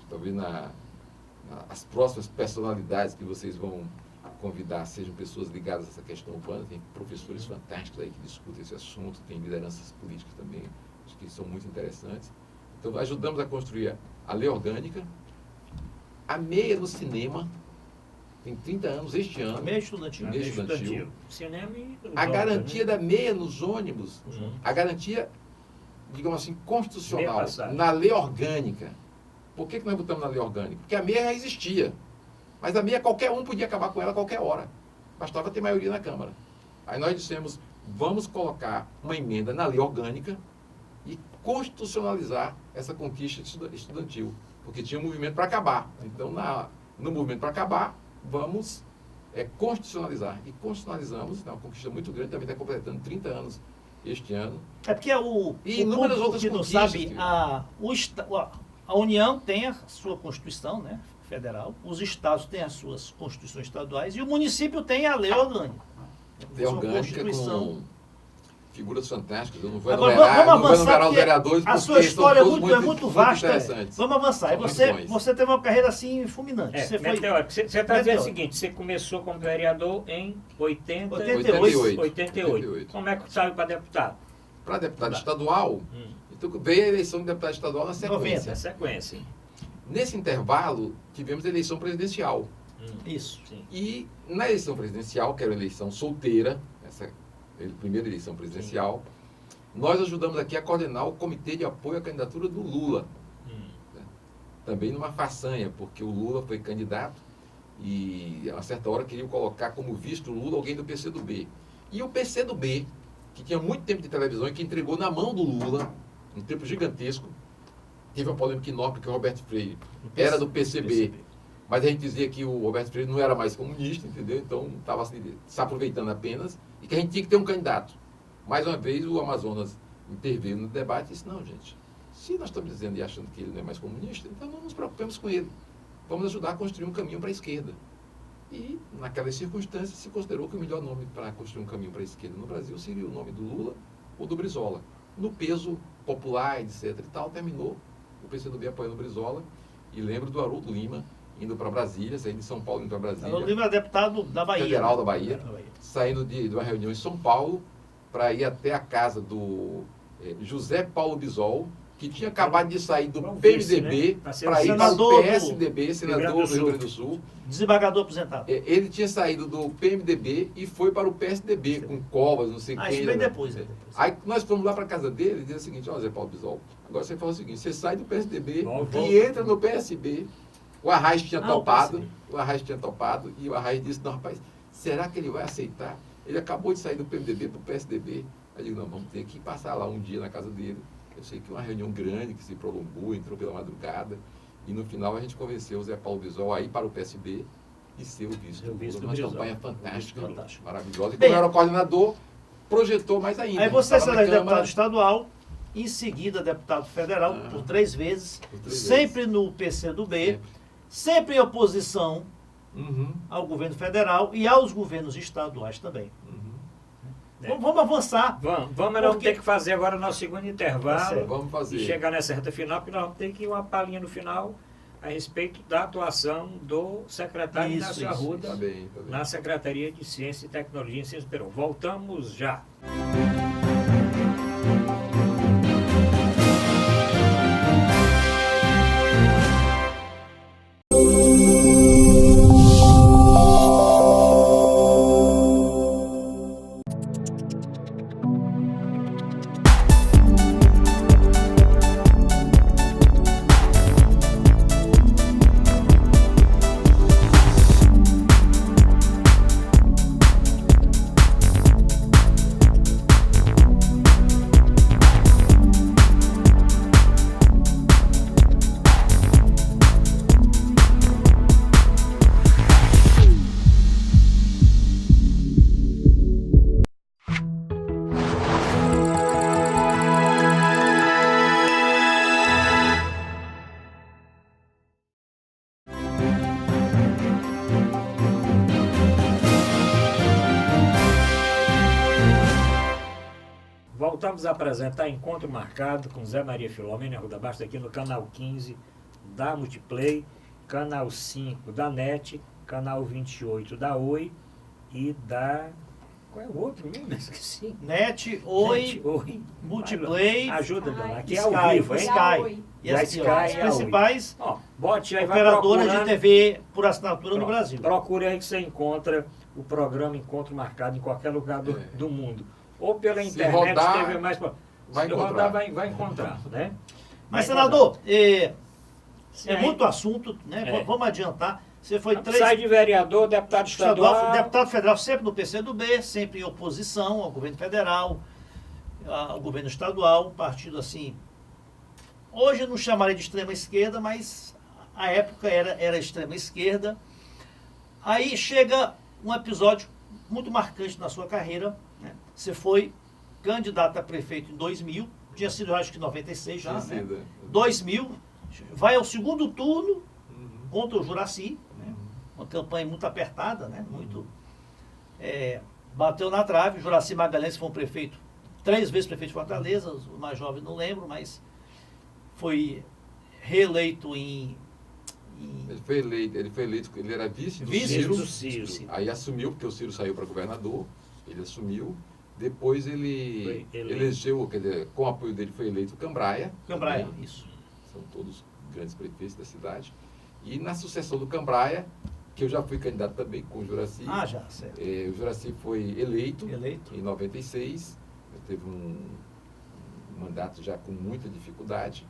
talvez as próximas personalidades que vocês vão convidar sejam pessoas ligadas a essa questão urbana. Tem professores fantásticos aí que discutem esse assunto, tem lideranças políticas também, acho que são muito interessantes. Então, ajudamos a construir a lei orgânica, a meia no cinema, tem 30 anos este ano. Meia estudantil. Meia estudantil. Cinema e A jogos, garantia né? da meia nos ônibus, a garantia, digamos assim, constitucional, na lei orgânica. Por que nós botamos na lei orgânica? Porque a meia já existia. Mas a meia, qualquer um podia acabar com ela a qualquer hora. Bastava ter maioria na Câmara. Aí nós dissemos, vamos colocar uma emenda na lei orgânica e constitucionalizar essa conquista estudantil. Porque tinha um movimento para acabar. Então, no movimento para acabar, vamos constitucionalizar. E constitucionalizamos, é uma conquista muito grande, também está completando 30 anos este ano. É porque o inúmeras público outras que não conquistas, sabe, a União tem a sua Constituição, né, federal, os estados têm as suas constituições estaduais e o município tem a lei orgânica. Lei orgânica com figuras fantásticas. Eu não vou Agora, enumerar, vamos não vou avançar, enumerar os vereadores, a sua história é muito vasta. interessantes. Vamos avançar. E você teve uma carreira assim fulminante. Você está dizendo o seguinte, você começou como vereador em 88. Como é que saiu para deputado? Para deputado estadual, então veio a eleição de deputado estadual na sequência. 90. Nesse intervalo, tivemos a eleição presidencial. Isso. Sim. E na eleição presidencial, que era uma eleição solteira, essa primeira eleição presidencial, nós ajudamos aqui a coordenar o Comitê de Apoio à Candidatura do Lula. Né? Também numa façanha, porque o Lula foi candidato e a uma certa hora queriam colocar como visto o Lula alguém do PCdoB. E o PCdoB, que tinha muito tempo de televisão e que entregou na mão do Lula, um tempo gigantesco, teve uma polêmica enorme, porque o Roberto Freire era do PCB. Mas a gente dizia que o Roberto Freire não era mais comunista, entendeu? Então estava se aproveitando apenas e que a gente tinha que ter um candidato. Mais uma vez o Amazonas interveio no debate e disse, não, gente, se nós estamos dizendo e achando que ele não é mais comunista, então não nos preocupemos com ele. Vamos ajudar a construir um caminho para a esquerda. E naquelas circunstâncias se considerou que o melhor nome para construir um caminho para a esquerda no Brasil seria o nome do Lula ou do Brizola. No peso popular, etc. e tal, terminou o PCdoB apoiando o Brizola. E lembro do Haroldo Lima indo para Brasília, saindo de São Paulo indo para Brasília. Haroldo Lima é deputado da Bahia. Federal da Bahia, saindo de uma reunião em São Paulo para ir até a casa do José Paulo Bisol, que tinha acabado de sair do Bom vice, PMDB né? Para ser para ir para senador o do PSDB, senador do Rio Grande do Sul. Desembargador aposentado. Ele tinha saído do PMDB e foi para o PSDB, com Covas, não sei quem. Isso vem depois. Aí nós fomos lá para a casa dele e disse o seguinte: ó, Zé Paulo Bisol, agora você fala o seguinte, você sai do PSDB Volta. e entra no PSB. O Arraes tinha topado, PSB. o Arraes tinha topado, e o Arraes disse: não, rapaz, será que ele vai aceitar? Ele acabou de sair do PMDB para o PSDB. Aí eu digo: não, vamos ter que passar lá um dia na casa dele. Eu sei que uma reunião grande que se prolongou, entrou pela madrugada, e no final a gente convenceu o Zé Paulo Bisol a ir para o PSB e ser o vice do Lula. Uma campanha fantástica, maravilhosa. E como eu era o coordenador, projetou mais ainda. Aí você Estava será na Câmara. deputado estadual, em seguida deputado federal, por 3 vezes, Por 3 sempre no PCdoB, sempre em oposição Uhum, ao governo federal e aos governos estaduais também. uhum. Vamos avançar. Vamos, nós vamos Porque- ter que fazer agora o nosso segundo Tá intervalo. certo. Vamos fazer. E chegar nessa reta final, porque nós vamos ter que ir uma palhinha no final a respeito da atuação do secretário Isso, Inácio isso, Arruda Tá bem, tá bem. na Secretaria de Ciência e Tecnologia em Ciência Perú. Voltamos já. Voltamos a apresentar Encontro Marcado com Zé Maria Filomena Arruda Bastos aqui no canal 15 da Multiplay, canal 5 da NET, canal 28 da Oi e da... Qual é o outro mesmo? Esqueci. NET, Oi, NET, Oi. Multiplay, Ajuda, dona. Aqui é Sky, ao vivo, hein? Sky. E Da as Sky as e a Oi. principais Ó, bote aí, vai operadoras de procurando. TV por assinatura no Pronto. Brasil. Procure aí que você encontra o programa Encontro Marcado em qualquer lugar do mundo. Ou pela Se internet, rodar, TV mais... vai Se encontrar. rodar, vai encontrar, né? Mas, Vai senador, é Sim. muito assunto, né? É. Vamos adiantar. Você foi encontrar. 3 Sai de vereador, deputado estadual... deputado federal sempre no PCdoB, sempre em oposição ao governo federal, ao governo estadual, um partido assim. Hoje eu não chamaria de extrema esquerda, mas a época era extrema esquerda. Aí chega um episódio muito marcante na sua carreira, né? Você foi candidato a prefeito em 2000, tinha sido, eu acho que 96 já, Sim, né? sim, 2000, vai ao segundo turno Uhum. contra o Juracy, né? Uma campanha muito apertada, né? Muito, bateu na trave. O Juracy Magalhães foi um prefeito, 3 vezes prefeito de Fortaleza, o mais jovem não lembro, mas foi reeleito em Ele foi eleito, ele era vice do Vice Ciro, do Ciro. aí assumiu, porque o Ciro saiu para governador, ele assumiu, depois ele Foi eleito. elegeu, quer dizer, com o apoio dele foi eleito o Cambraia. Cambraia, também, isso. são todos grandes prefeitos da cidade, e na sucessão do Cambraia, que eu já fui candidato também com o Juracy, Ah, já, certo. o Juracy foi eleito Eleito. em 96, teve um mandato já com muita dificuldade,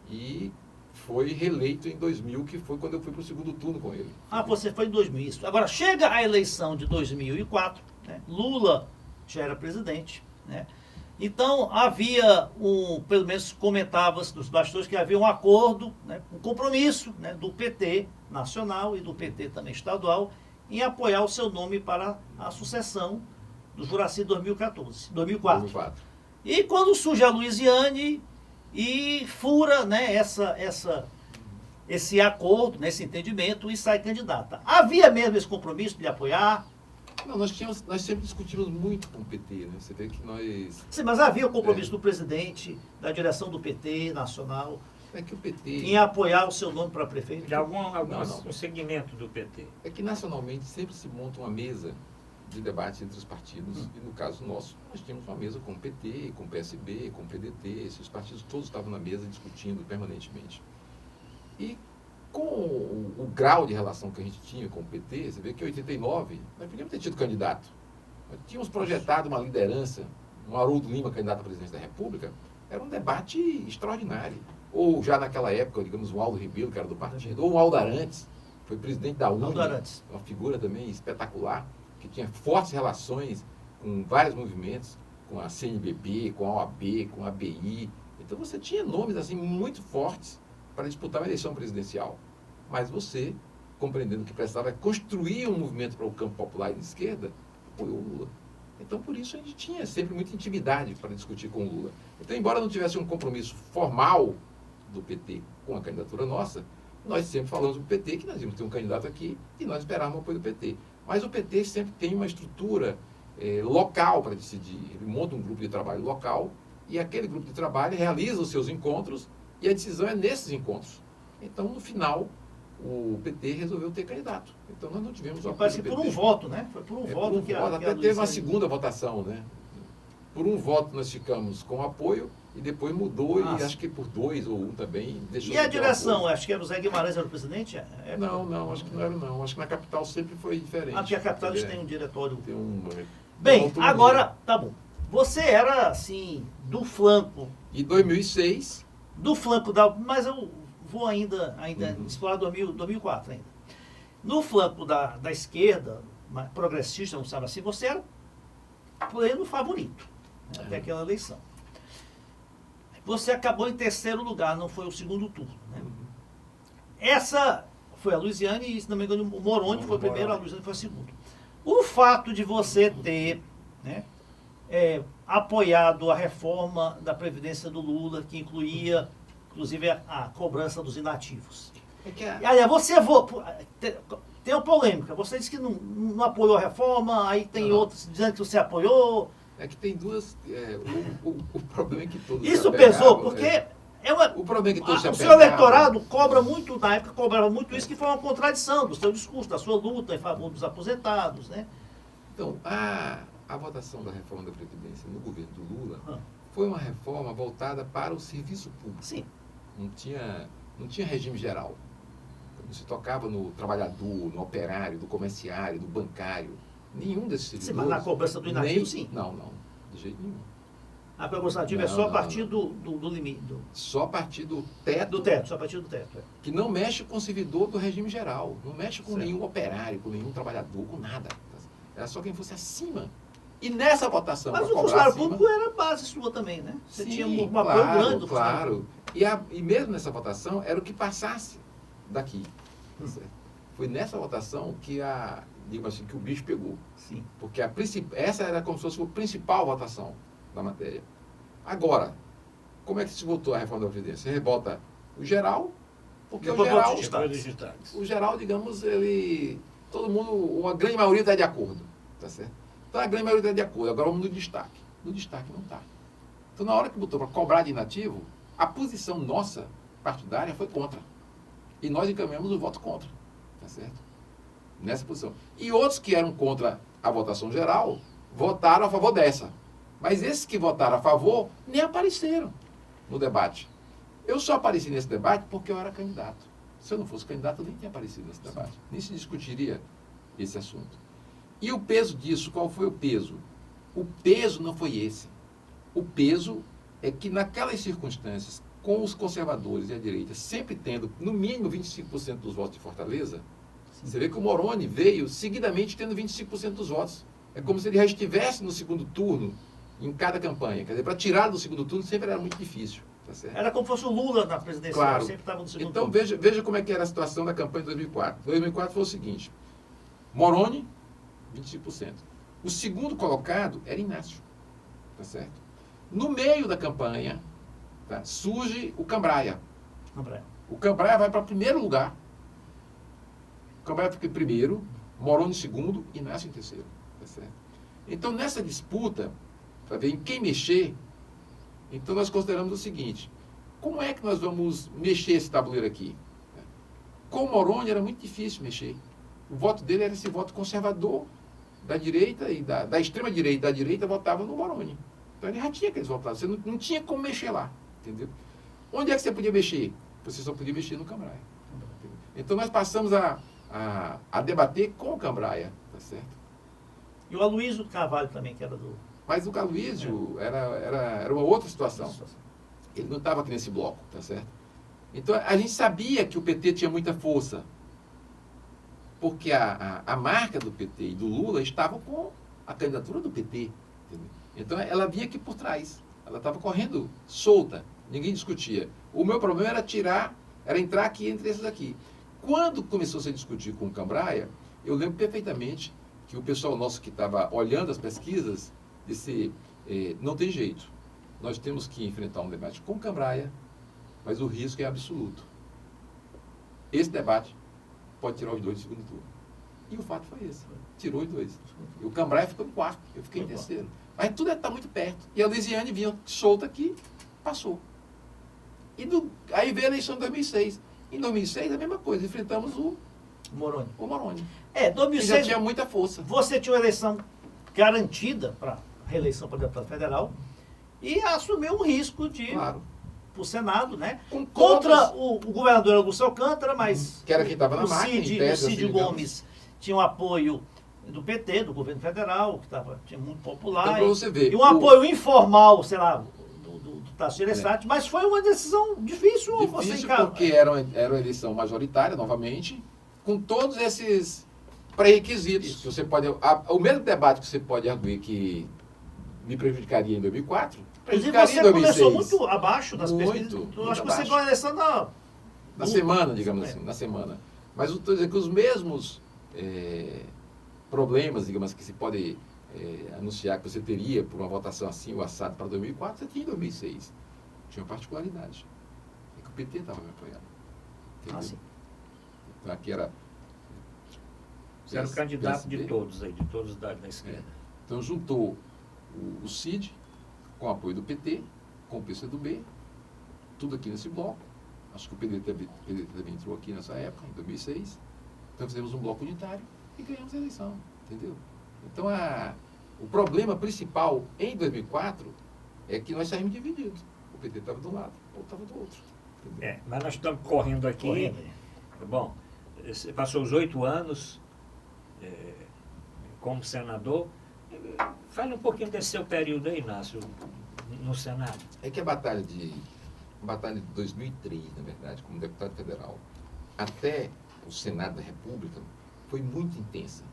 e foi reeleito em 2000, que foi quando eu fui para o segundo turno com ele. Ah, você foi em 2000, isso. Agora, chega a eleição de 2004, né? Lula já era presidente, né? Então, havia pelo menos comentava-se nos bastidores que havia um acordo, né, um compromisso, né, do PT nacional e do PT também estadual em apoiar o seu nome para a sucessão do Juracy 2004. 2004. E quando surge a Luiziane e fura, né, esse acordo, né, esse entendimento e sai candidata. Havia mesmo esse compromisso de lhe apoiar? Não, nós sempre discutimos muito com o PT, né? Você vê que nós... Sim, mas havia o compromisso do presidente, da direção do PT nacional, É que o PT... em apoiar o seu nome para prefeito? De algum Não. segmento do PT. É que nacionalmente sempre se monta uma mesa de debate entre os partidos, e no caso nosso, nós tínhamos uma mesa com o PT, com o PSB, com o PDT, esses partidos todos estavam na mesa discutindo permanentemente. E com o grau de relação que a gente tinha com o PT, você vê que em 89, nós podíamos ter tido candidato. Nós tínhamos projetado uma liderança, um Haroldo Lima, candidato à presidência da República, era um debate extraordinário. Ou já naquela época, digamos, o Aldo Ribeiro, que era do partido, ou o Aldo Arantes, foi presidente da UNE, uma figura também espetacular, que tinha fortes relações com vários movimentos, com a CNBB, com a OAB, com a ABI. Então você tinha nomes assim muito fortes para disputar uma eleição presidencial. Mas você, compreendendo que precisava construir um movimento para o campo popular e de esquerda, apoiou o Lula. Então, por isso, a gente tinha sempre muita intimidade para discutir com o Lula. Então, embora não tivesse um compromisso formal do PT com a candidatura nossa, nós sempre falamos do PT que nós íamos ter um candidato aqui e nós esperávamos o apoio do PT. Mas o PT sempre tem uma estrutura local para decidir. Ele monta um grupo de trabalho local e aquele grupo de trabalho realiza os seus encontros e a decisão é nesses encontros. Então, no final, o PT resolveu ter candidato. Então, nós não tivemos o apoio parece do que PT. por um voto, né? Foi por um voto por um que voto. a Até teve uma segunda votação, né? Por um voto nós ficamos com apoio e depois mudou e acho que por 2 ou 1 também deixou. E a direção? Acho que era o Zé Guimarães era o presidente? Não, acho que não era não. Acho que na capital sempre foi diferente. Aqui a capital eles têm um diretório. Tem um, Bem, agora, tá bom. Você era, assim, do flanco. Em 2006... Do flanco da... Mas eu vou ainda explorar 2004 ainda. No flanco da esquerda, progressista, não sabe assim, você era pleno favorito, né, até aquela eleição. Você acabou em terceiro lugar, não foi o segundo turno. Né? Essa foi a Luiziane e, se não me engano, o Moroni foi o primeiro, a Luiziane foi o segundo. O fato de você ter, né, apoiado a reforma da Previdência do Lula, que incluía, inclusive, a cobrança dos inativos. Aliás, você tem uma polêmica. Você disse que não apoiou a reforma, aí tem outros dizendo que você apoiou. É que tem duas... o problema é que todos isso pesou, porque... o problema é que todos o seu eleitorado cobra muito, na época cobrava muito isso, que foi uma contradição do seu discurso, da sua luta em favor dos aposentados, né? Então, a votação da reforma da Previdência no governo do Lula foi uma reforma voltada para o serviço público. Sim. Não tinha regime geral. Não se tocava no trabalhador, no operário, no comerciário, no bancário. Nenhum desses servidores. Sim, mas na cobrança do inativo, sim. Não, de jeito nenhum. A cobrança ativa é só a partir do limite. Só a partir do teto. Do teto, só a partir do teto. Que não mexe com o servidor do regime geral. Não mexe com nenhum operário, com nenhum trabalhador, com nada. Era só quem fosse acima. E nessa votação... Mas o funcionário público era base sua também, né? Você tinha um apoio grande do funcionário público. E mesmo nessa votação, era o que passasse daqui. Foi nessa votação que digamos assim, que o bicho pegou. Sim. Porque essa era como se fosse a principal votação da matéria. Agora, como é que se votou a reforma da Previdência? Você rebota o geral, porque o geral, digamos, todo mundo, uma grande maioria está de acordo, tá certo? Então a grande maioria está de acordo, agora vamos no destaque. No destaque não está. Então na hora que botou para cobrar de inativo, a posição nossa, partidária, foi contra. E nós encaminhamos o voto contra, tá certo? Nessa posição. E outros que eram contra a votação geral, votaram a favor dessa. Mas esses que votaram a favor, nem apareceram no debate. Eu só apareci nesse debate porque eu era candidato. Se eu não fosse candidato, eu nem tinha aparecido nesse debate. Nem se discutiria esse assunto. E o peso disso, qual foi o peso? O peso não foi esse. O peso é que naquelas circunstâncias, com os conservadores e a direita sempre tendo, no mínimo, 25% dos votos de Fortaleza, você vê que o Moroni veio seguidamente tendo 25% dos votos. É como se ele já estivesse no segundo turno em cada campanha. Quer dizer, para tirar do segundo turno sempre era muito difícil. Tá certo? Era como se fosse o Lula na presidência, claro. Sempre estava no segundo turno. turno. Então veja como é que era a situação da campanha de 2004. 2004 foi o seguinte: Moroni, 25%. O segundo colocado era Inácio. Tá certo? No meio da campanha, tá, surge o Cambraia. O Cambraia vai para primeiro lugar. O Cambraia fica em primeiro, Moroni em segundo, Inácio em terceiro. Tá certo? Então, nessa disputa, para ver em quem mexer, então nós consideramos o seguinte: como é que nós vamos mexer esse tabuleiro aqui? Com o Moroni era muito difícil mexer. O voto dele era esse voto conservador, da direita e da extrema direita e da direita votavam no Moroni. Então ele já tinha aqueles votados. Você não tinha como mexer lá, entendeu? Onde é que você podia mexer? Você só podia mexer no Cambraia. Entendeu? Então nós passamos a debater com o Cambraia, tá certo? E o Aloysio Carvalho também, que era do... Mas o Aloysio era uma outra situação. Ele não estava aqui nesse bloco, tá certo? Então a gente sabia que o PT tinha muita força, porque a marca do PT e do Lula estavam com a candidatura do PT. Entendeu? Então ela vinha aqui por trás. Ela estava correndo solta, ninguém discutia. O meu problema era entrar aqui entre esses aqui. Quando começou a se discutir com o Cambraia, eu lembro perfeitamente que o pessoal nosso que estava olhando as pesquisas disse, não tem jeito. Nós temos que enfrentar um debate com o Cambraia, mas o risco é absoluto. Esse debate pode tirar os dois do segundo turno. E o fato foi esse. Tirou os dois. E o Cambraia ficou em quarto, eu fiquei em terceiro. Mas tudo está muito perto. E a Luiziane vinha solta aqui, passou. Aí veio a eleição de 2006. Em 2006, a mesma coisa. Enfrentamos o Moroni. Moroni. 2006... Que já tinha muita força. Você tinha uma eleição garantida para reeleição para deputado federal e assumiu um risco de... Claro. Para o Senado, né? Com Contra o governador Augusto Alcântara, mas... Que era quem estava na máquina, o Cid Gomes tinha um apoio do PT, do governo federal, que tinha muito popular. Então, para você ver, e um apoio informal, sei lá, do Tasso Gereissati, mas foi uma decisão difícil você encarar. Porque era uma eleição majoritária, novamente, com todos esses pré-requisitos. Que você pode, o mesmo debate que você pode arguir que me prejudicaria em 2004, Inclusive prejudicaria em você 2006. começou muito abaixo das pesquisas. Muito Acho que você abaixo. ganhou a eleição Na semana, digamos assim, na semana. Mas eu estou dizendo que os mesmos problemas, digamos, que se pode anunciar que você teria por uma votação assim, o assado para 2004, você tinha em 2006. Tinha uma particularidade. É que o PT estava me apoiando. Entendeu? sim. Então aqui era... Você era o candidato PSB. de todos aí, de todos da esquerda. Então juntou o Cid com o apoio do PT, com o PCdoB, tudo aqui nesse bloco. Acho que o PDT também entrou aqui nessa época, em 2006. Então fizemos um bloco unitário e ganhamos a eleição, entendeu? Então o problema principal em 2004 é que nós saímos divididos. O PT estava de um lado, o outro estava do outro. Entendeu? Mas nós estamos correndo aqui. Bom, você passou os 8 anos como senador. Fale um pouquinho desse seu período aí, Inácio, no Senado. É que a batalha de 2003, na verdade, como deputado federal, até o Senado da República, foi muito intensa.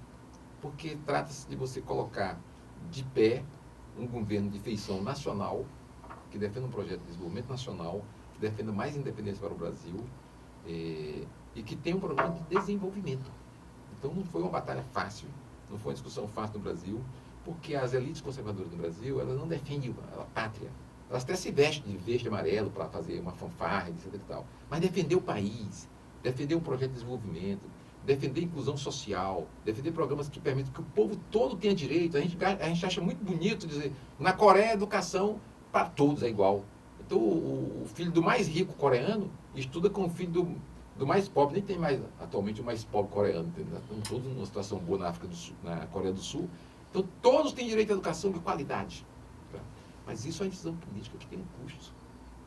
Porque trata-se de você colocar de pé um governo de feição nacional, que defenda um projeto de desenvolvimento nacional, que defenda mais independência para o Brasil, e que tenha um programa de desenvolvimento. Então não foi uma batalha fácil, não foi uma discussão fácil no Brasil, porque as elites conservadoras do Brasil, elas não defendem a pátria. Elas até se vestem de verde e amarelo para fazer uma fanfarra, etc e tal. Mas defender o país, defender um projeto de desenvolvimento, defender a inclusão social, defender programas que permitam que o povo todo tenha direito. A gente acha muito bonito dizer, na Coreia a educação para todos é igual. Então o filho do mais rico coreano estuda com o filho do mais pobre, nem tem mais atualmente o mais pobre coreano, estão todos numa situação boa na África do Sul, na Coreia do Sul. Então todos têm direito à educação de qualidade. Mas isso é uma decisão política que tem um custo.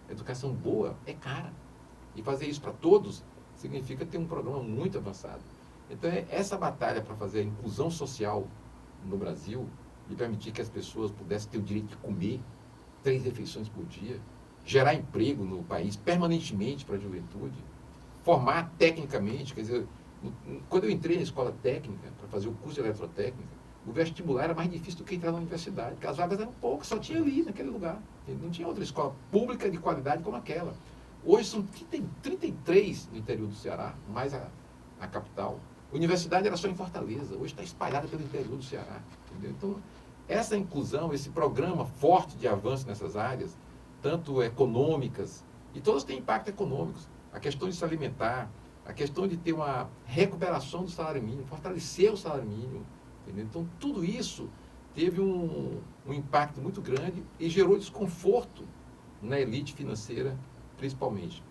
A educação boa é cara. E fazer isso para todos significa ter um programa muito avançado. Então, essa batalha para fazer a inclusão social no Brasil e permitir que as pessoas pudessem ter o direito de comer 3 refeições por dia, gerar emprego no país permanentemente para a juventude, formar tecnicamente, quer dizer, quando eu entrei na escola técnica para fazer o curso de eletrotécnica, o vestibular era mais difícil do que entrar na universidade, porque as vagas eram poucas, só tinha ali, naquele lugar. Não tinha outra escola pública de qualidade como aquela. Hoje são 33 no interior do Ceará, mais a capital. A universidade era só em Fortaleza, hoje está espalhada pelo interior do Ceará. Entendeu? Então, essa inclusão, esse programa forte de avanço nessas áreas, tanto econômicas, e todas têm impacto econômicos. A questão de se alimentar, a questão de ter uma recuperação do salário mínimo, fortalecer o salário mínimo. Entendeu? Então, tudo isso teve um impacto muito grande e gerou desconforto na elite financeira, principalmente.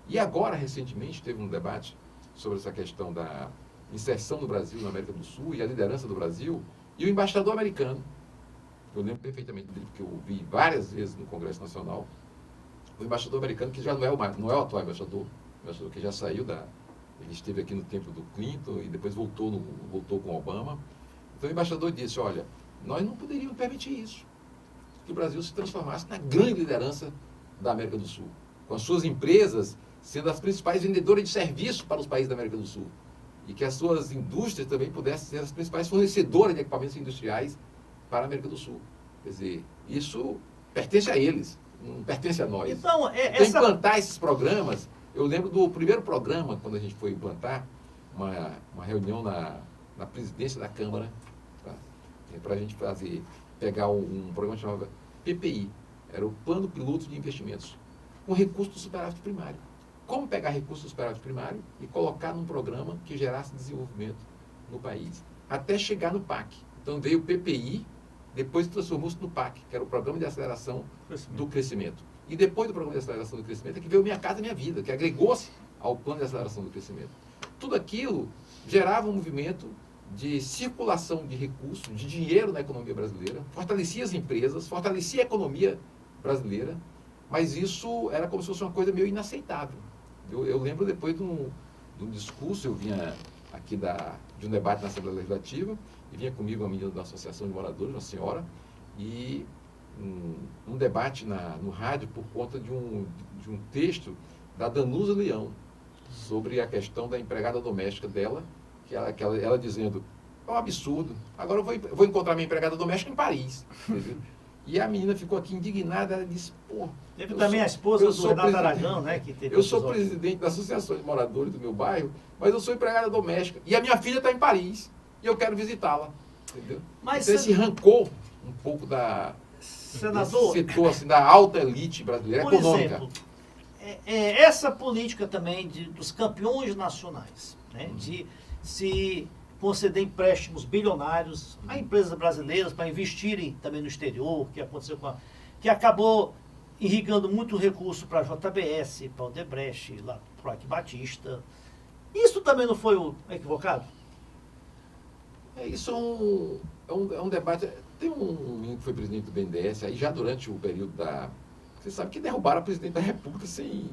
E agora, recentemente, teve um debate sobre essa questão da inserção do Brasil na América do Sul e a liderança do Brasil, E o embaixador americano, eu lembro perfeitamente dele, porque eu vi várias vezes no Congresso Nacional, o embaixador americano, que já não é o atual embaixador que já saiu ele esteve aqui no tempo do Clinton e depois voltou com Obama. Então o embaixador disse, olha, nós não poderíamos permitir isso, que o Brasil se transformasse na grande liderança da América do Sul, com as suas empresas sendo as principais vendedoras de serviços para os países da América do Sul, e que as suas indústrias também pudessem ser as principais fornecedoras de equipamentos industriais para a América do Sul. Quer dizer, isso pertence a eles, não pertence a nós. Então, implantar esses programas, eu lembro do primeiro programa, quando a gente foi implantar, uma reunião na presidência da Câmara, tá? Para a gente pegar um programa que chamava PPI, era o Plano Piloto de Investimentos, com recurso do superávit primário. Como pegar recurso do superávit primário e colocar num programa que gerasse desenvolvimento no país, até chegar no PAC. Então veio o PPI, depois transformou-se no PAC, que era o Programa de Aceleração do Crescimento. E depois do Programa de Aceleração do Crescimento é que veio Minha Casa Minha Vida, que agregou-se ao Plano de Aceleração do Crescimento. Tudo aquilo gerava um movimento de circulação de recursos, de dinheiro na economia brasileira, fortalecia as empresas, fortalecia a economia brasileira, mas isso era como se fosse uma coisa meio inaceitável. Eu lembro depois de um discurso, eu vinha aqui de um debate na Assembleia Legislativa, e vinha comigo uma menina da Associação de Moradores, uma senhora, e um debate no rádio por conta de um texto da Danusa Leão, sobre a questão da empregada doméstica dela, que ela dizendo, é um absurdo, agora eu vou encontrar minha empregada doméstica em Paris. Entendeu? E a menina ficou aqui indignada, ela disse, pô... Teve também a esposa do Renato Aragão, né? Que teve eu sou presidente da Associação de Moradores do meu bairro, mas eu sou empregada doméstica. E a minha filha está em Paris, e eu quero visitá-la. Entendeu? Mas então, esse rancor um pouco senador, setor assim, da alta elite brasileira por econômica. exemplo, essa política também dos campeões nacionais, né? De se conceder empréstimos bilionários a empresas brasileiras para investirem também no exterior, que aconteceu que acabou irrigando muito recurso para a JBS, para o Odebrecht, lá para o Ike Batista. Isso também não foi equivocado? Isso é um debate. Tem um menino que foi presidente do BNDES, aí já durante o período Você sabe que derrubaram a presidente da República sem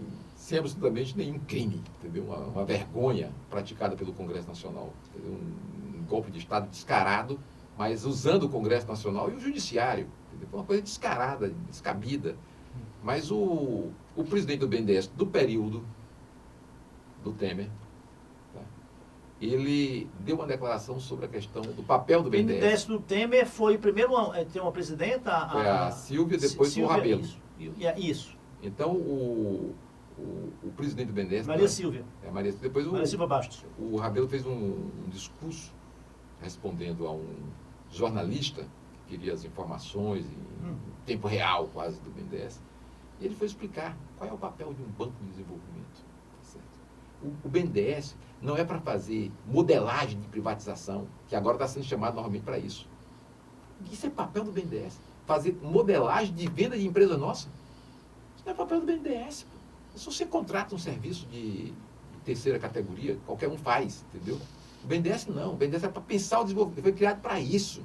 absolutamente nenhum crime, entendeu? Uma vergonha praticada pelo Congresso Nacional. Entendeu? Um golpe de Estado descarado, mas usando o Congresso Nacional e o Judiciário. Entendeu? Foi uma coisa descarada, descabida. Mas o presidente do BNDES, do período do Temer, tá? Ele deu uma declaração sobre a questão do papel do BNDES. O BNDES do Temer foi primeiro ter uma presidenta... Foi a Silvia, depois Silvia, o Rabelo. Isso. Então, o presidente do BNDES... Maria Silvia. Maria Silva Bastos. O Rabelo fez um discurso respondendo a um jornalista que queria as informações em tempo real, quase, do BNDES. E ele foi explicar qual é o papel de um banco de desenvolvimento. Tá certo? O BNDES não é para fazer modelagem de privatização, que agora está sendo chamado novamente para isso. Isso é papel do BNDES. Fazer modelagem de venda de empresa nossa. Isso não é papel do BNDES. Se você contrata um serviço de terceira categoria, qualquer um faz, entendeu? O BNDES não. O BNDES é para pensar o desenvolvimento. Foi criado para isso.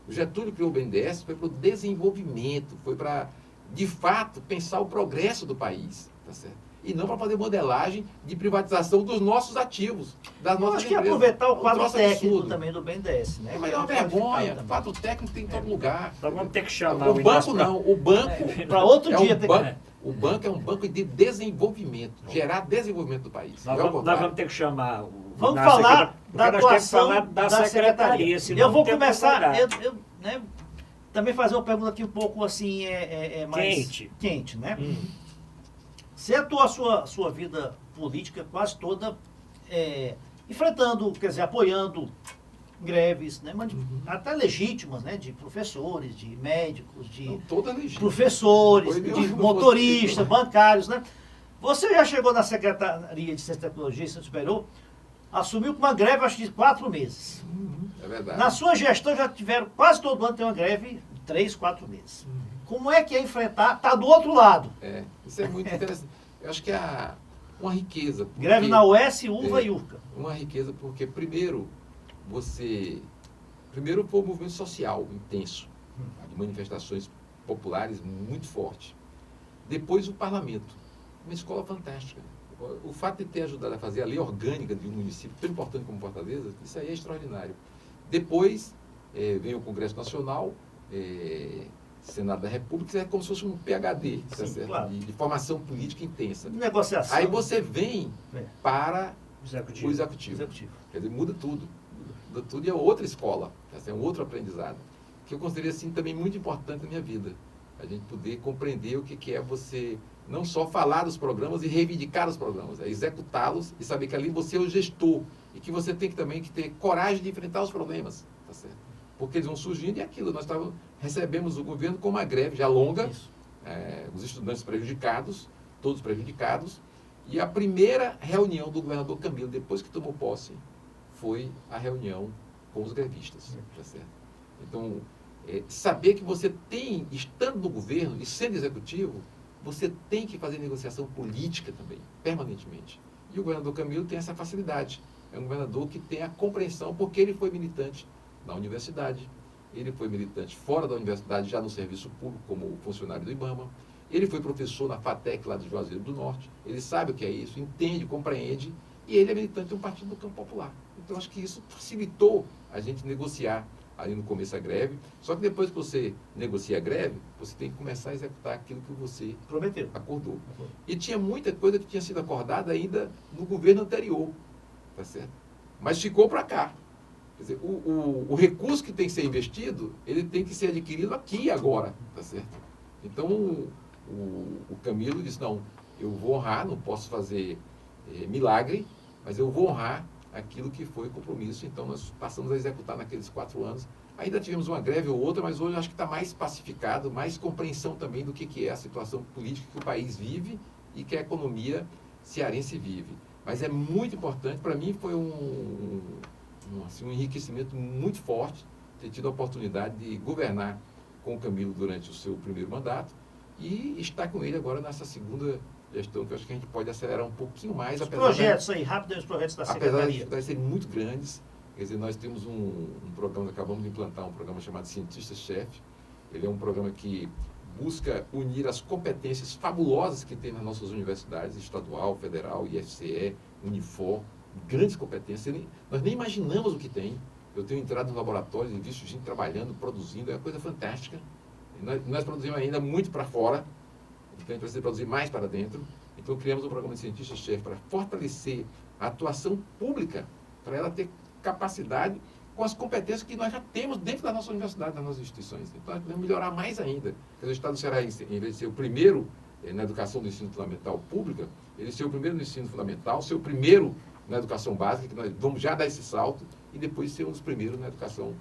O Getúlio criou o BNDES, foi para o desenvolvimento, foi para, de fato, pensar o progresso do país. Tá certo? E não para fazer modelagem de privatização dos nossos ativos, das nossas empresas. Acho que aproveitar o quadro técnico absurdo. também do BNDES, né? Mas é uma vergonha. O quadro técnico tem em todo lugar. Então vamos ter que chamar o banco não. O banco... Para outro dia. O banco é um banco de desenvolvimento, gerar desenvolvimento do país. Nós vamos ter que chamar Vamos falar da atuação da secretaria. Eu vou começar, né, também fazer uma pergunta aqui um pouco assim, mais quente, né? Você atuou a sua vida política quase toda enfrentando, quer dizer, apoiando greves, né, até legítimas, né, de professores, de médicos, de professores, de motoristas, bancários, né? Você já chegou na Secretaria de Ciência e Tecnologia e Ensino Superior, assumiu com uma greve, acho que de 4 meses. É verdade. Na sua gestão já tiveram, quase todo ano tem uma greve de 3, 4 meses. Como é que é enfrentar? Está do outro lado. Isso é muito interessante. Eu acho que é uma riqueza. Porque, greve na UES, UVA e URCA. Uma riqueza porque, primeiro, você Primeiro foi o movimento social intenso, de manifestações populares muito forte. Depois o parlamento, uma escola fantástica. O fato de ter ajudado a fazer a lei orgânica de um município tão importante como Fortaleza, isso aí é extraordinário. Depois vem o Congresso Nacional, Senado da República, é como se fosse um PhD, tá certo? Claro. De formação política intensa. Negociação. Aí você vem para Executivo. o executivo. Executivo. Quer dizer, muda tudo. Muda tudo e é outra escola, tá certo? É um outro aprendizado. Que eu considero assim também muito importante na minha vida. A gente poder compreender o que é você não só falar dos programas e reivindicar os programas, é executá-los e saber que ali você é o gestor e que você tem que também ter coragem de enfrentar os problemas, tá certo? Porque eles vão surgindo e aquilo, nós recebemos o governo com uma greve já longa, os estudantes prejudicados, todos prejudicados, e a primeira reunião do governador Camilo, depois que tomou posse, foi a reunião com os grevistas, tá certo? Então, saber que você tem, estando no governo e sendo executivo, você tem que fazer negociação política também, permanentemente. E o governador Camilo tem essa facilidade. É um governador que tem a compreensão, porque ele foi militante na universidade, ele foi militante fora da universidade, já no serviço público, como funcionário do IBAMA, ele foi professor na FATEC, lá de Juazeiro do Norte, ele sabe o que é isso, entende, compreende, e ele é militante de um partido do campo popular. Então, acho que isso facilitou a gente negociar ali no começo da greve, só que depois que você negocia a greve, você tem que começar a executar aquilo que você Prometeu. acordou. E tinha muita coisa que tinha sido acordada ainda no governo anterior, tá certo? Mas ficou para cá. Quer dizer, o recurso que tem que ser investido, ele tem que ser adquirido aqui e agora, tá certo? Então, o Camilo disse, não, eu vou honrar, não posso fazer milagre, mas eu vou honrar aquilo que foi compromisso. Então, nós passamos a executar naqueles 4 anos. Ainda tivemos uma greve ou outra, mas hoje eu acho que está mais pacificado, mais compreensão também do que é a situação política que o país vive e que a economia cearense vive. Mas é muito importante, para mim foi um enriquecimento muito forte ter tido a oportunidade de governar com o Camilo durante o seu primeiro mandato e estar com ele agora nessa segunda gestão, que eu acho que a gente pode acelerar um pouquinho mais. Os projetos aí, rápido, os projetos da Secretaria. Apesar de serem muito grandes, quer dizer, nós temos um programa, acabamos de implantar um programa chamado Cientista-Chefe. Ele é um programa que busca unir as competências fabulosas que tem nas nossas universidades, estadual, federal, IFCE, Unifor, grandes competências. Nós nem imaginamos o que tem. Eu tenho entrado nos laboratórios e visto gente trabalhando, produzindo, é uma coisa fantástica. E nós produzimos ainda muito para fora, então a gente precisa produzir mais para dentro. Então criamos um programa de cientista-chefe para fortalecer a atuação pública, para ela ter capacidade com as competências que nós já temos dentro da nossa universidade, das nossas instituições. Então nós podemos melhorar mais ainda. O Estado do Ceará, em vez de ser o primeiro na educação do ensino fundamental pública, ele ser o primeiro no ensino fundamental, ser o primeiro na educação básica, que nós vamos já dar esse salto, e depois ser um dos primeiros na educação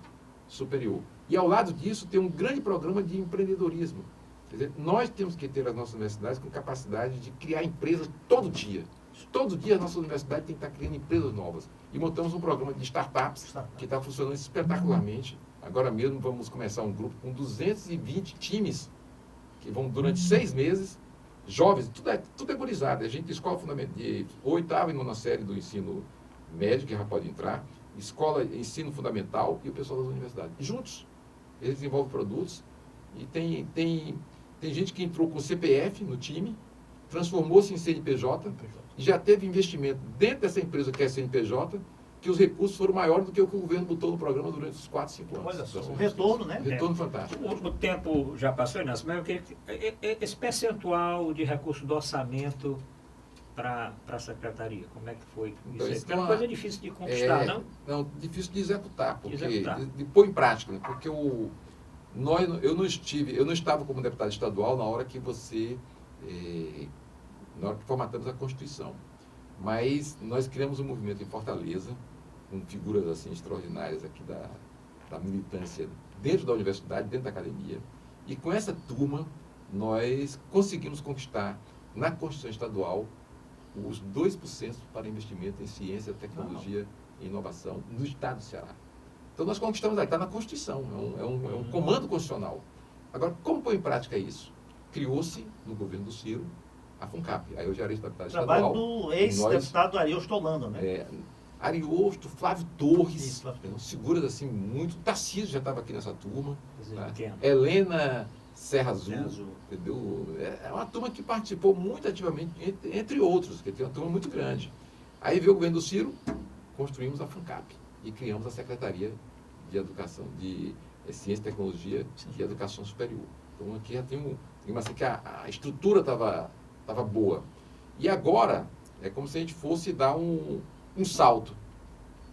superior. E ao lado disso tem um grande programa de empreendedorismo. Quer dizer, nós temos que ter as nossas universidades com capacidade de criar empresas todo dia. Todo dia a nossa universidade tem que estar criando empresas novas. E montamos um programa de startups que está funcionando espetacularmente. Agora mesmo vamos começar um grupo com 220 times que vão durante 6 meses, jovens, tudo é gurizada. A gente tem escola fundamental de 8ª e 9ª série do ensino médio, que já pode entrar, escola, ensino fundamental e o pessoal das universidades. Juntos, eles desenvolvem produtos e tem gente que entrou com CPF no time, transformou-se em CNPJ e já teve investimento dentro dessa empresa que é CNPJ, que os recursos foram maiores do que o que o governo botou no programa durante os 4, 5 anos. Olha só, um retorno, né? Retorno fantástico. O tempo já passou, Inácio, mas eu queria esse percentual de recurso do orçamento para a secretaria, como é que foi? Então, Isso é uma coisa difícil de conquistar, não? Não, difícil de executar, porque de pôr em prática, né? Porque eu não estava como deputado estadual na hora que na hora que formatamos a Constituição. Mas nós criamos um movimento em Fortaleza, com figuras assim extraordinárias aqui da militância dentro da universidade, dentro da academia. E com essa turma, nós conseguimos conquistar na Constituição Estadual os 2% para investimento em ciência, tecnologia e inovação no estado do Ceará. Então nós conquistamos aí, está na Constituição, é um comando constitucional. Agora, como pôr em prática isso? Criou-se, no governo do Ciro, a FUNCAP. Aí eu já era deputado estadual. Trabalho do ex-deputado Ariel Stolanda, né? Ariosto, Flávio Torres, Isso, Flávio eram figuras assim muito. Tarcísio já estava aqui nessa turma. Quer dizer, Tá? entendo. Helena Serra Azul, Serra Azul. entendeu? É uma turma que participou muito ativamente, entre outros, que tem uma turma muito grande. Aí veio o governo do Ciro, construímos a FUNCAP e criamos a Secretaria de Educação, de Ciência, Tecnologia e Educação Superior. Então aqui já tem assim, que a estrutura estava boa. E agora é como se a gente fosse dar um salto.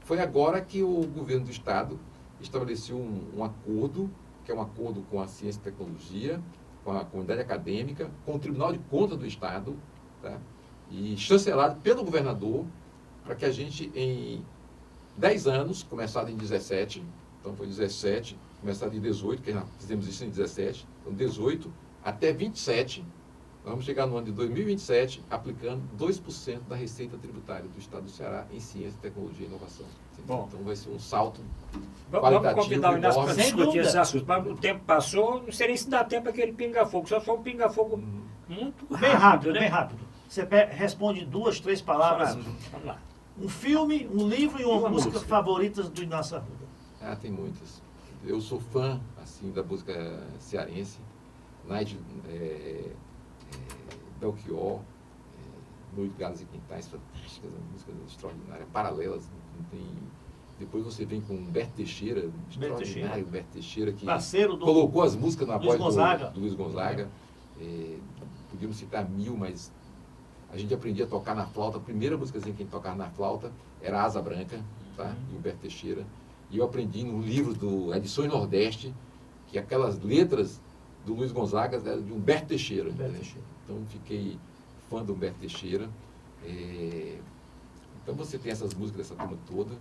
Foi agora que o governo do Estado estabeleceu um acordo, que é um acordo com a Ciência e Tecnologia, com a comunidade acadêmica, com o Tribunal de Contas do Estado, tá? E chancelado pelo governador, para que a gente, em 10 anos, começado em 17, então foi 17, começado em 18, que nós fizemos isso em 17, então 18 até 27, nós vamos chegar no ano de 2027 aplicando 2% da receita tributária do Estado do Ceará em ciência, tecnologia e inovação. Bom. Então vai ser um salto Vamos qualitativo convidar o Inácio para enorme. discutir dúvida. esses assuntos. Mas o tempo passou, não sei nem se dá tempo aquele pinga-fogo. Só foi um pinga-fogo muito rápido, Bem rápido, né? bem rápido. Você responde 2, 3 palavras. Vamos lá. Um filme, um livro e uma Uma música música. favoritas do Inácio Arruda. Ah, tem muitas. Eu sou fã, assim, da música cearense. Night, Belchior, Noite de Galas e Quintais, fantásticas, músicas extraordinárias, paralelas. Não tem... Depois você vem com Humberto Teixeira, extraordinário Humberto Teixeira, que Parceiro do colocou as músicas na Luiz voz Gonzaga. do Luiz Gonzaga. Podíamos citar 1000, mas a gente aprendia a tocar na flauta. A primeira músicazinha que a gente tocava na flauta era Asa Branca, tá? De Humberto Teixeira. E eu aprendi no livro do Edições Nordeste, que aquelas letras do Luiz Gonzaga eram de Humberto Teixeira. Humberto né? Teixeira. Então fiquei fã do Humberto Teixeira. Então você tem essas músicas dessa turma toda.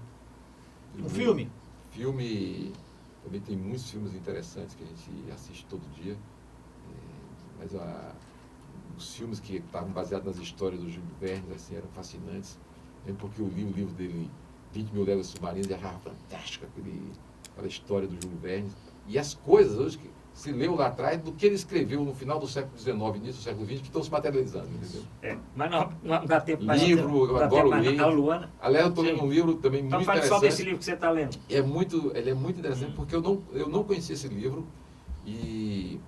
Um filme? Filme, também tem muitos filmes interessantes que a gente assiste todo dia. Mas os filmes que estavam baseados nas histórias do Júlio Verne assim, eram fascinantes. Mesmo porque eu li o livro dele, 20 Mil Léguas Submarinas, e achava fantástica aquela história do Júlio Verne. E as coisas hoje que se leu lá atrás do que ele escreveu no final do século XIX, início do século XX, que estão se materializando, entendeu? Mas não dá tempo mais. Livro, eu dá adoro tempo mais ler. na Luana. Aliás, eu estou Sim. lendo um livro também Então muito fale só desse interessante. livro que você está lendo. Ele é muito interessante porque eu não conhecia esse livro e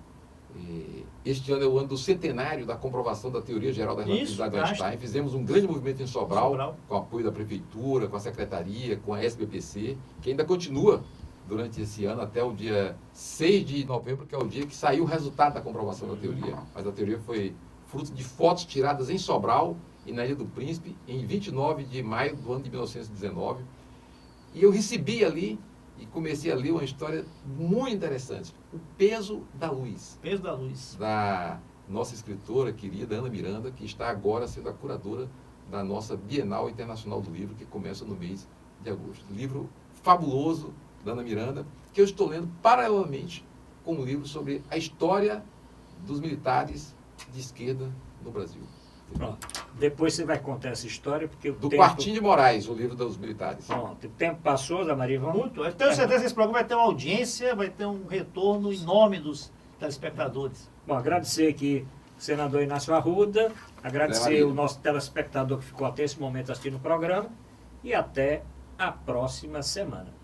este ano é o ano do centenário da comprovação da teoria geral da relatividade de Einstein. Fizemos um grande movimento em Sobral, com apoio da prefeitura, com a secretaria, com a SBPC, que ainda continua durante esse ano até o dia 6 de novembro, que é o dia que saiu o resultado da comprovação da teoria. Mas a teoria foi fruto de fotos tiradas em Sobral e na Ilha do Príncipe em 29 de maio do ano de 1919. E eu recebi ali e comecei a ler uma história muito interessante. O peso da luz. Peso da Luz. Da nossa escritora querida Ana Miranda, que está agora sendo a curadora da nossa Bienal Internacional do Livro, que começa no mês de agosto. Livro fabuloso da Ana Miranda, que eu estou lendo paralelamente com um livro sobre a história dos militares de esquerda no Brasil. Pronto. Depois você vai contar essa história, porque o Do tempo... Quartinho de Moraes, o livro dos militares. Pronto. O tempo passou, da Maria, vamos... Muito. Eu tenho certeza que esse programa vai ter uma audiência, vai ter um retorno enorme dos telespectadores. Bom, agradecer aqui o senador Inácio Arruda, agradecer o nosso telespectador que ficou até esse momento assistindo o programa e até a próxima semana.